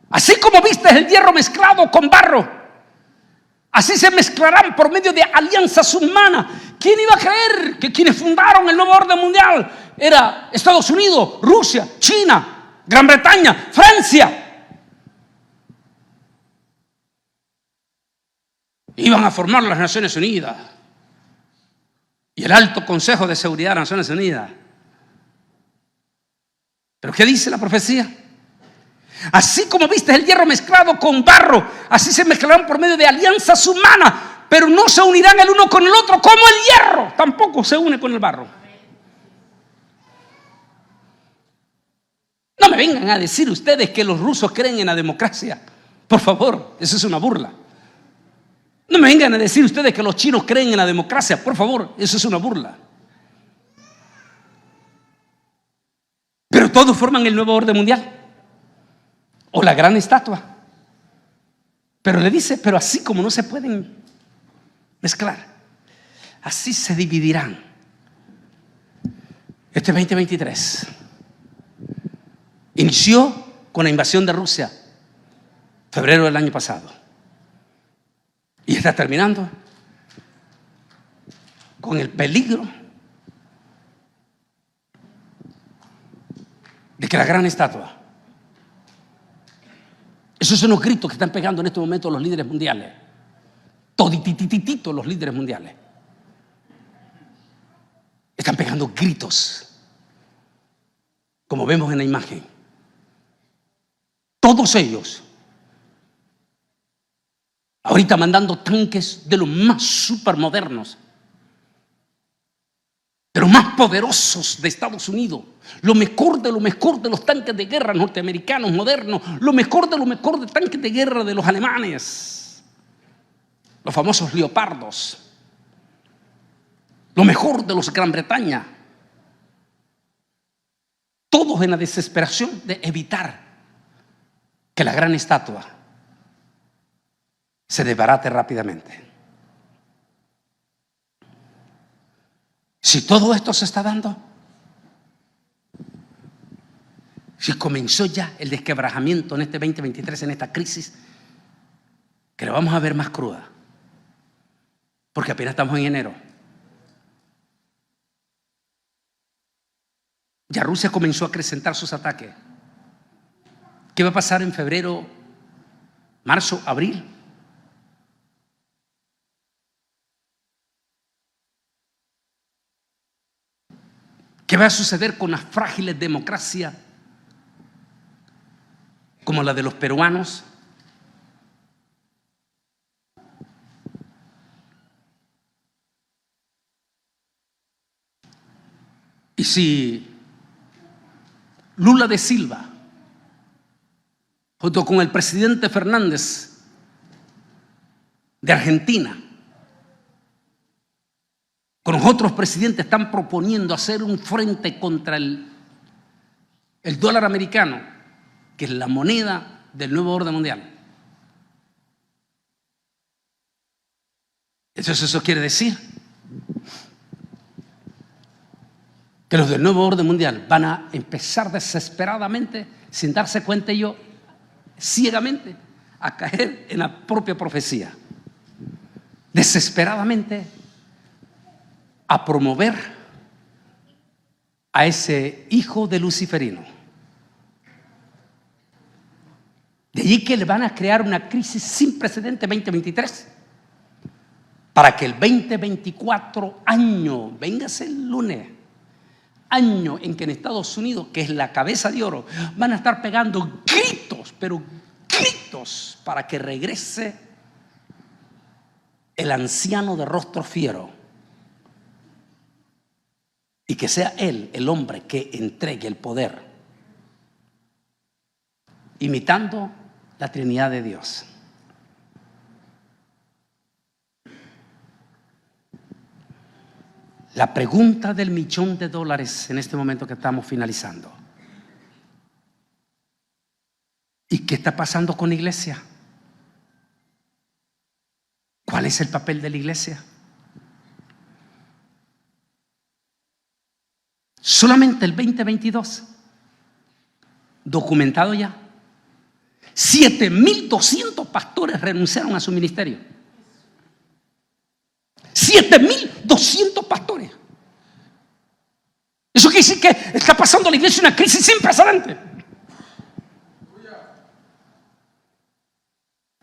Así como viste el hierro mezclado con barro, Así se mezclarán por medio de alianzas humanas. ¿Quién iba a creer que quienes fundaron el nuevo orden mundial era Estados Unidos, Rusia, China, Gran Bretaña, Francia? Iban a formar las Naciones Unidas y el Alto Consejo de Seguridad de las Naciones Unidas. ¿Pero qué dice la profecía? Así como viste el hierro mezclado con barro, así se mezclarán por medio de alianzas humanas, pero no se unirán el uno con el otro, como el hierro tampoco se une con el barro. No me vengan a decir ustedes que los rusos creen en la democracia. Por favor, eso es una burla. No me vengan a decir ustedes que los chinos creen en la democracia. Por favor, eso es una burla. Pero todos forman el nuevo orden mundial. O la gran estatua. Pero le dice, pero así como no se pueden mezclar, así se dividirán. Este 2023 inició con la invasión de Rusia, febrero del año pasado. Y está terminando con el peligro de que la gran estatua. Esos son los gritos que están pegando en este momento los líderes mundiales. Todititititos los líderes mundiales. Están pegando gritos, como vemos en la imagen. Todos ellos, ahorita mandando tanques de los más supermodernos, de los más poderosos de Estados Unidos, lo mejor de los tanques de guerra norteamericanos modernos, lo mejor de tanques de guerra de los alemanes, los famosos leopardos, lo mejor de los Gran Bretaña, todos en la desesperación de evitar que la gran estatua se desbarate rápidamente. Si todo esto se está dando, si comenzó ya el desquebrajamiento en este 2023, en esta crisis, que lo vamos a ver más cruda, porque apenas estamos en enero. Ya Rusia comenzó a acrecentar sus ataques. ¿Qué va a pasar en febrero, marzo, abril? ¿Qué va a suceder con las frágiles democracias como la de los peruanos? Y si Lula da Silva, junto con el presidente Fernández de Argentina, con los otros presidentes, están proponiendo hacer un frente contra el dólar americano, que es la moneda del nuevo orden mundial. Entonces eso quiere decir que los del nuevo orden mundial van a empezar desesperadamente, sin darse cuenta ellos, ciegamente, a caer en la propia profecía. Desesperadamente a promover a ese hijo de Luciferino. De allí que le van a crear una crisis sin precedente 2023, para que el 2024 año, véngase el lunes, año en que en Estados Unidos, que es la cabeza de oro, van a estar pegando gritos, pero gritos, para que regrese el anciano de rostro fiero. Y que sea él el hombre que entregue el poder, imitando la Trinidad de Dios. La pregunta del $1.000.000 en este momento que estamos finalizando. ¿Y qué está pasando con la iglesia? ¿Cuál es el papel de la iglesia? Solamente el 2022, documentado ya, 7.200 pastores renunciaron a su ministerio. 7.200 pastores. Eso quiere decir que está pasando a la iglesia una crisis sin precedentes.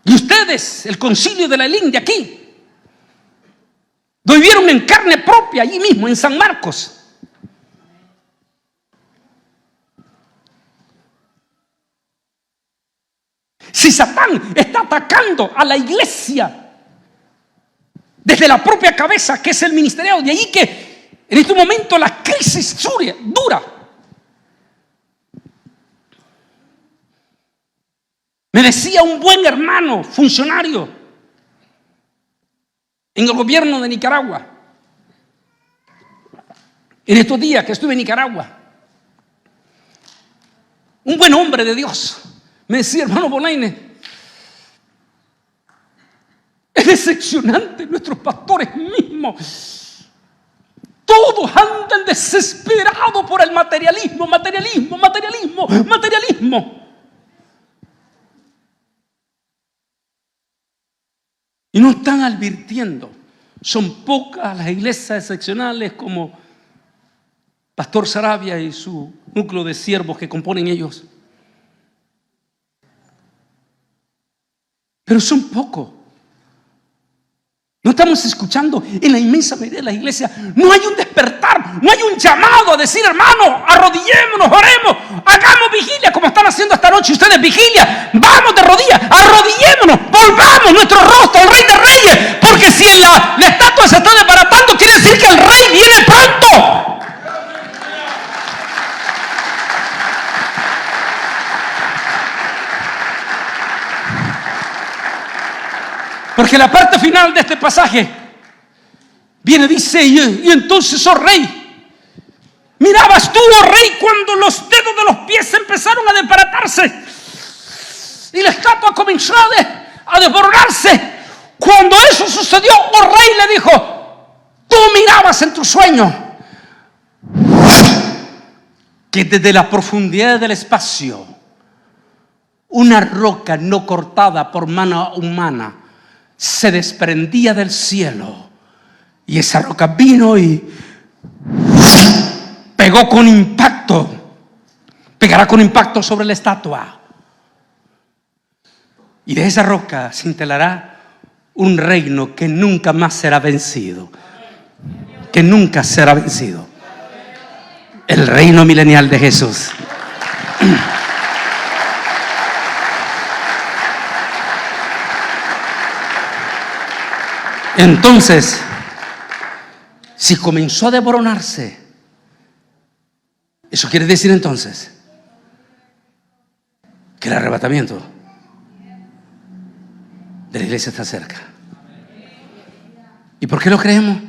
Y ustedes, el concilio de la Elín de aquí, lo vivieron en carne propia, allí mismo, en San Marcos. Si Satán está atacando a la iglesia desde la propia cabeza, que es el ministeriado, de ahí que en este momento la crisis dura. Me decía un buen hermano funcionario en el gobierno de Nicaragua, en estos días que estuve en Nicaragua, un buen hombre de Dios, me decía: hermano Bolaine, es decepcionante, nuestros pastores mismos, todos andan desesperados por el materialismo. Y no están advirtiendo. Son pocas las iglesias excepcionales como Pastor Sarabia y su núcleo de siervos que componen ellos. Pero son pocos. No estamos escuchando en la inmensa mayoría de las iglesias. No hay un despertar, no hay un llamado a decir: hermano, arrodillémonos, oremos, hagamos vigilia como están haciendo esta noche ustedes vigilia. Vamos de rodillas, arrodillémonos, volvamos nuestro rostro al Rey de Reyes, porque si la estatua se está desbaratando, quiere decir que el Rey viene pronto. Porque la parte final de este pasaje viene, dice: y entonces, oh rey, mirabas tú, oh rey, cuando los dedos de los pies empezaron a desbaratarse y la estatua comenzó a desmoronarse. Cuando eso sucedió, oh rey, le dijo: tú mirabas en tu sueño que desde la profundidad del espacio una roca no cortada por mano humana se desprendía del cielo, y esa roca vino y pegará con impacto sobre la estatua, y de esa roca se instalará un reino que nunca más será vencido, el reino milenial de Jesús. Entonces, si comenzó a desmoronarse, eso quiere decir entonces que el arrebatamiento de la iglesia está cerca. ¿Y por qué lo creemos?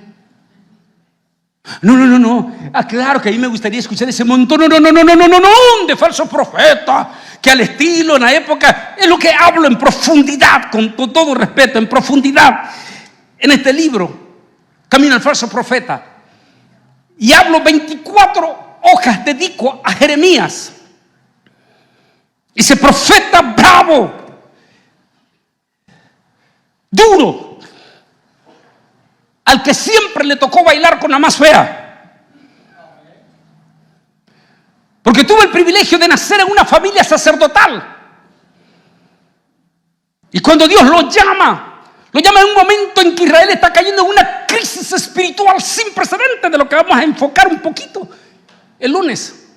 No. Claro que a mí me gustaría escuchar ese montón de falsos profetas que al estilo en la época, es lo que hablo en profundidad, con todo respeto, en profundidad. En este libro, Camino al Falso Profeta, y hablo 24 hojas, dedico a Jeremías, ese profeta bravo, duro, al que siempre le tocó bailar con la más fea, porque tuvo el privilegio de nacer en una familia sacerdotal, y cuando Dios lo llama en un momento en que Israel está cayendo en una crisis espiritual sin precedentes, de lo que vamos a enfocar un poquito el lunes.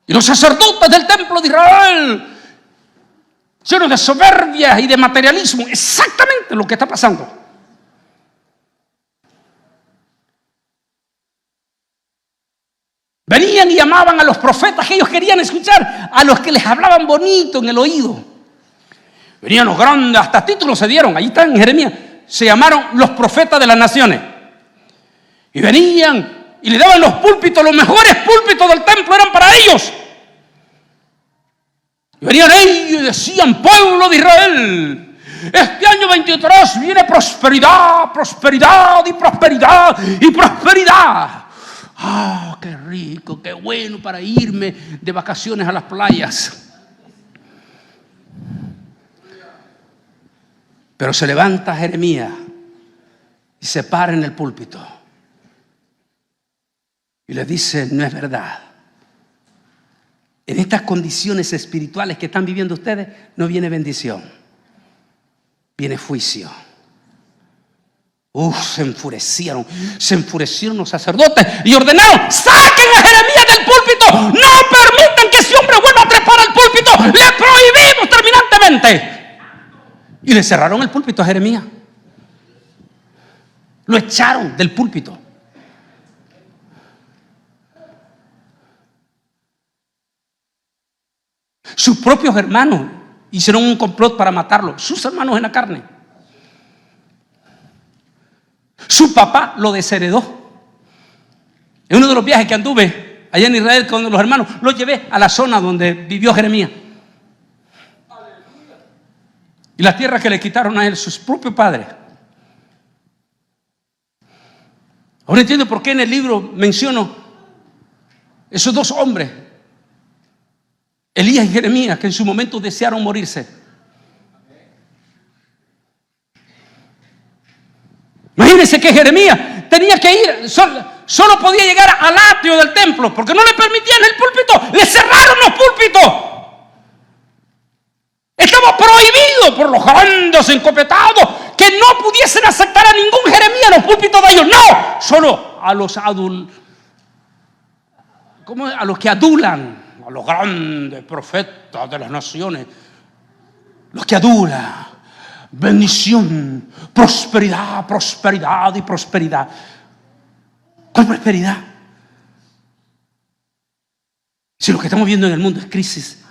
Y los sacerdotes del templo de Israel, llenos de soberbia y de materialismo, exactamente lo que está pasando. Venían y llamaban a los profetas que ellos querían escuchar, a los que les hablaban bonito en el oído. Venían los grandes, hasta títulos se dieron, ahí está en Jeremías, se llamaron los profetas de las naciones. Y venían y le daban los púlpitos, los mejores púlpitos del templo eran para ellos. Y venían ellos y decían: pueblo de Israel, este año 23 viene prosperidad. ¡Ah, qué rico, qué bueno para irme de vacaciones a las playas! Pero se levanta Jeremías y se para en el púlpito y le dice: no es verdad. En estas condiciones espirituales que están viviendo ustedes no viene bendición, viene juicio. Se enfurecieron los sacerdotes y ordenaron: saquen a Jeremías del púlpito, no permitan que ese hombre vuelva a trepar al púlpito, le prohibimos terminantemente. Y le cerraron el púlpito a Jeremías, lo echaron del púlpito. Sus propios hermanos hicieron un complot para matarlo, sus hermanos en la carne. Su papá lo desheredó. En uno de los viajes que anduve allá en Israel con los hermanos, los llevé a la zona donde vivió Jeremías. Y las tierras que le quitaron a él sus propios padres. Ahora entiendo por qué en el libro menciono esos dos hombres, Elías y Jeremías, que en su momento desearon morirse. Imagínense que Jeremías tenía que ir, solo podía llegar al atrio del templo, porque no le permitían el púlpito, le cerraron los púlpitos. Estaba prohibido por los grandes encopetados que no pudiesen aceptar a ningún Jeremías en los púlpitos de ellos. No, solo a los a los que adulan, a los grandes profetas de las naciones, los que adulan. Bendición, prosperidad, prosperidad y prosperidad. ¿Cuál prosperidad? Si lo que estamos viendo en el mundo es crisis.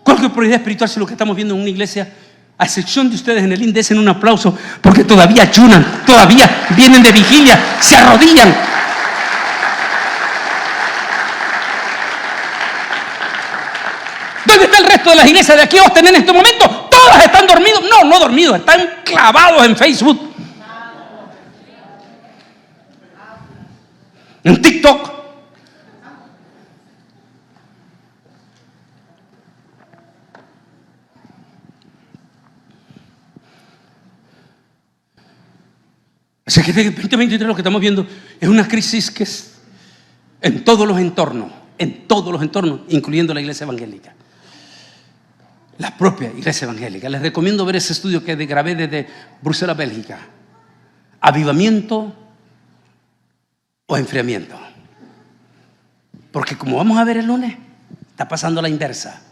¿Cuál es la prioridad espiritual si lo que estamos viendo en una iglesia? A excepción de ustedes en el INDES, en un aplauso, porque todavía ayunan, todavía vienen de vigilia, se arrodillan. ¿Dónde está el resto de las iglesias de aquí, Austin, en este momento? Todas están dormidos. No dormidos, están clavados en Facebook, en TikTok. Así que el 2023 lo que estamos viendo es una crisis que es en todos los entornos, incluyendo la iglesia evangélica. La propia iglesia evangélica. Les recomiendo ver ese estudio que grabé desde Bruselas, Bélgica. ¿Avivamiento o enfriamiento? Porque como vamos a ver el lunes, está pasando la inversa.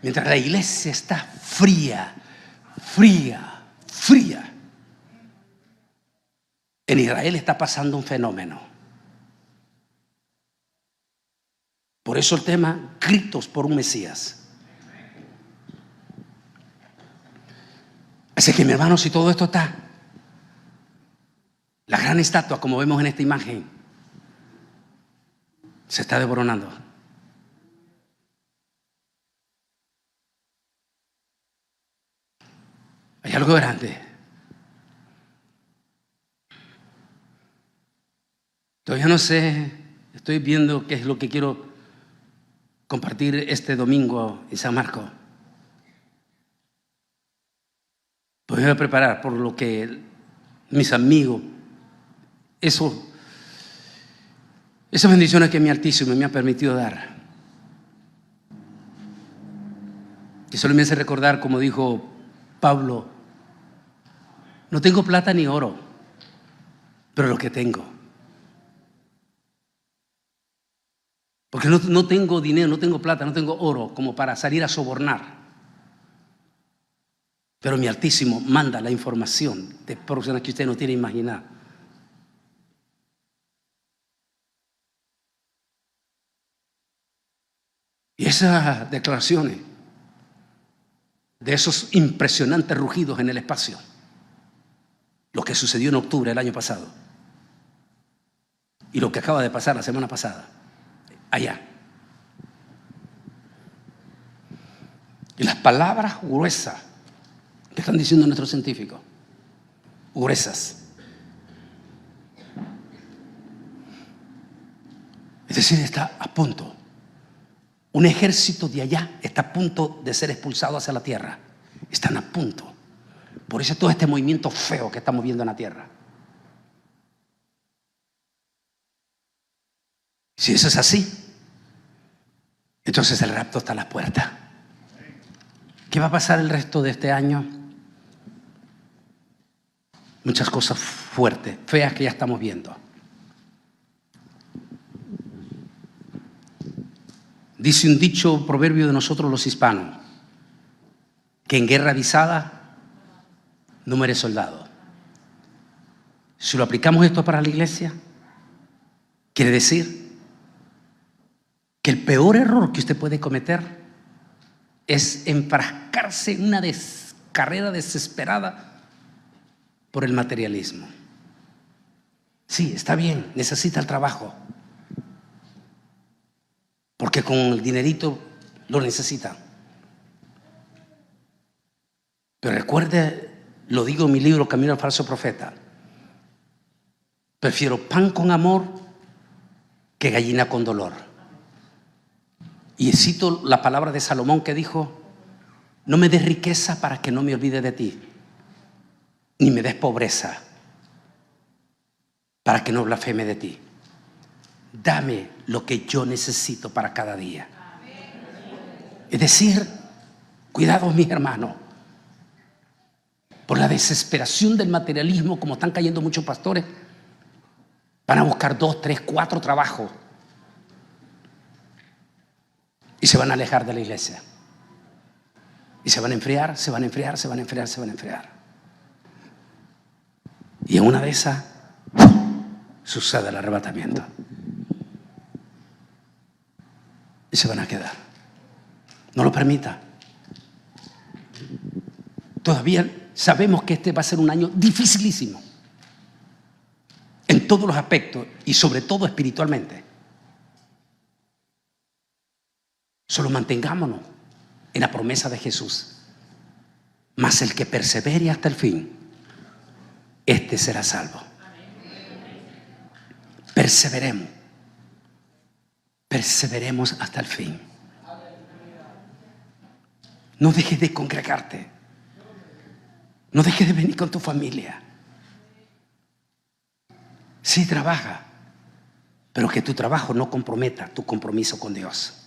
Mientras la iglesia está fría, en Israel está pasando un fenómeno. Por eso el tema: gritos por un Mesías. Así que, mi hermano, si todo esto está, la gran estatua, como vemos en esta imagen, se está desboronando. Hay algo grande. Todavía no sé, estoy viendo qué es lo que quiero compartir este domingo en San Marcos. Pues me voy a preparar por lo que mis amigos, esas bendiciones que mi Altísimo me ha permitido dar. Que solo me hace recordar, como dijo Pablo: no tengo plata ni oro, pero lo que tengo. Porque no tengo dinero, no tengo plata, no tengo oro como para salir a sobornar. Pero mi Altísimo manda la información de personas que usted no tiene imaginar. Y esas declaraciones de esos impresionantes rugidos en el espacio, lo que sucedió en octubre del año pasado y lo que acaba de pasar la semana pasada allá, y las palabras gruesas que están diciendo nuestros científicos, gruesas, es decir, está a punto, un ejército de allá está a punto de ser expulsado hacia la tierra. Están a punto. Por eso todo este movimiento feo que estamos viendo en la tierra. Si eso es así, entonces el rapto está a la puerta. ¿Qué va a pasar el resto de este año? Muchas cosas fuertes, feas que ya estamos viendo. Dice un dicho proverbio de nosotros los hispanos, que en guerra avisada no muere soldado. Si lo aplicamos esto para la iglesia, quiere decir que el peor error que usted puede cometer es enfrascarse en una carrera desesperada por el materialismo. Sí, está bien, necesita el trabajo, porque con el dinerito lo necesita. Pero recuerde, lo digo en mi libro Camino al Falso Profeta, prefiero pan con amor que gallina con dolor. Y cito la palabra de Salomón que dijo: no me des riqueza para que no me olvide de ti, ni me des pobreza para que no blasfeme de ti. Dame lo que yo necesito para cada día. Es decir, cuidado mis hermanos, por la desesperación del materialismo, como están cayendo muchos pastores, van a buscar 2, 3, 4 trabajos y se van a alejar de la iglesia. Y se van a enfriar, se van a enfriar, se van a enfriar, se van a enfriar. Y en una de esas sucede el arrebatamiento. Y se van a quedar. No lo permita. Todavía sabemos que este va a ser un año dificilísimo en todos los aspectos y sobre todo espiritualmente. Solo mantengámonos en la promesa de Jesús. Mas el que persevere hasta el fin, este será salvo. Perseveremos. Perseveremos hasta el fin. No dejes de congregarte. No dejes de venir con tu familia. Sí, trabaja, pero que tu trabajo no comprometa tu compromiso con Dios.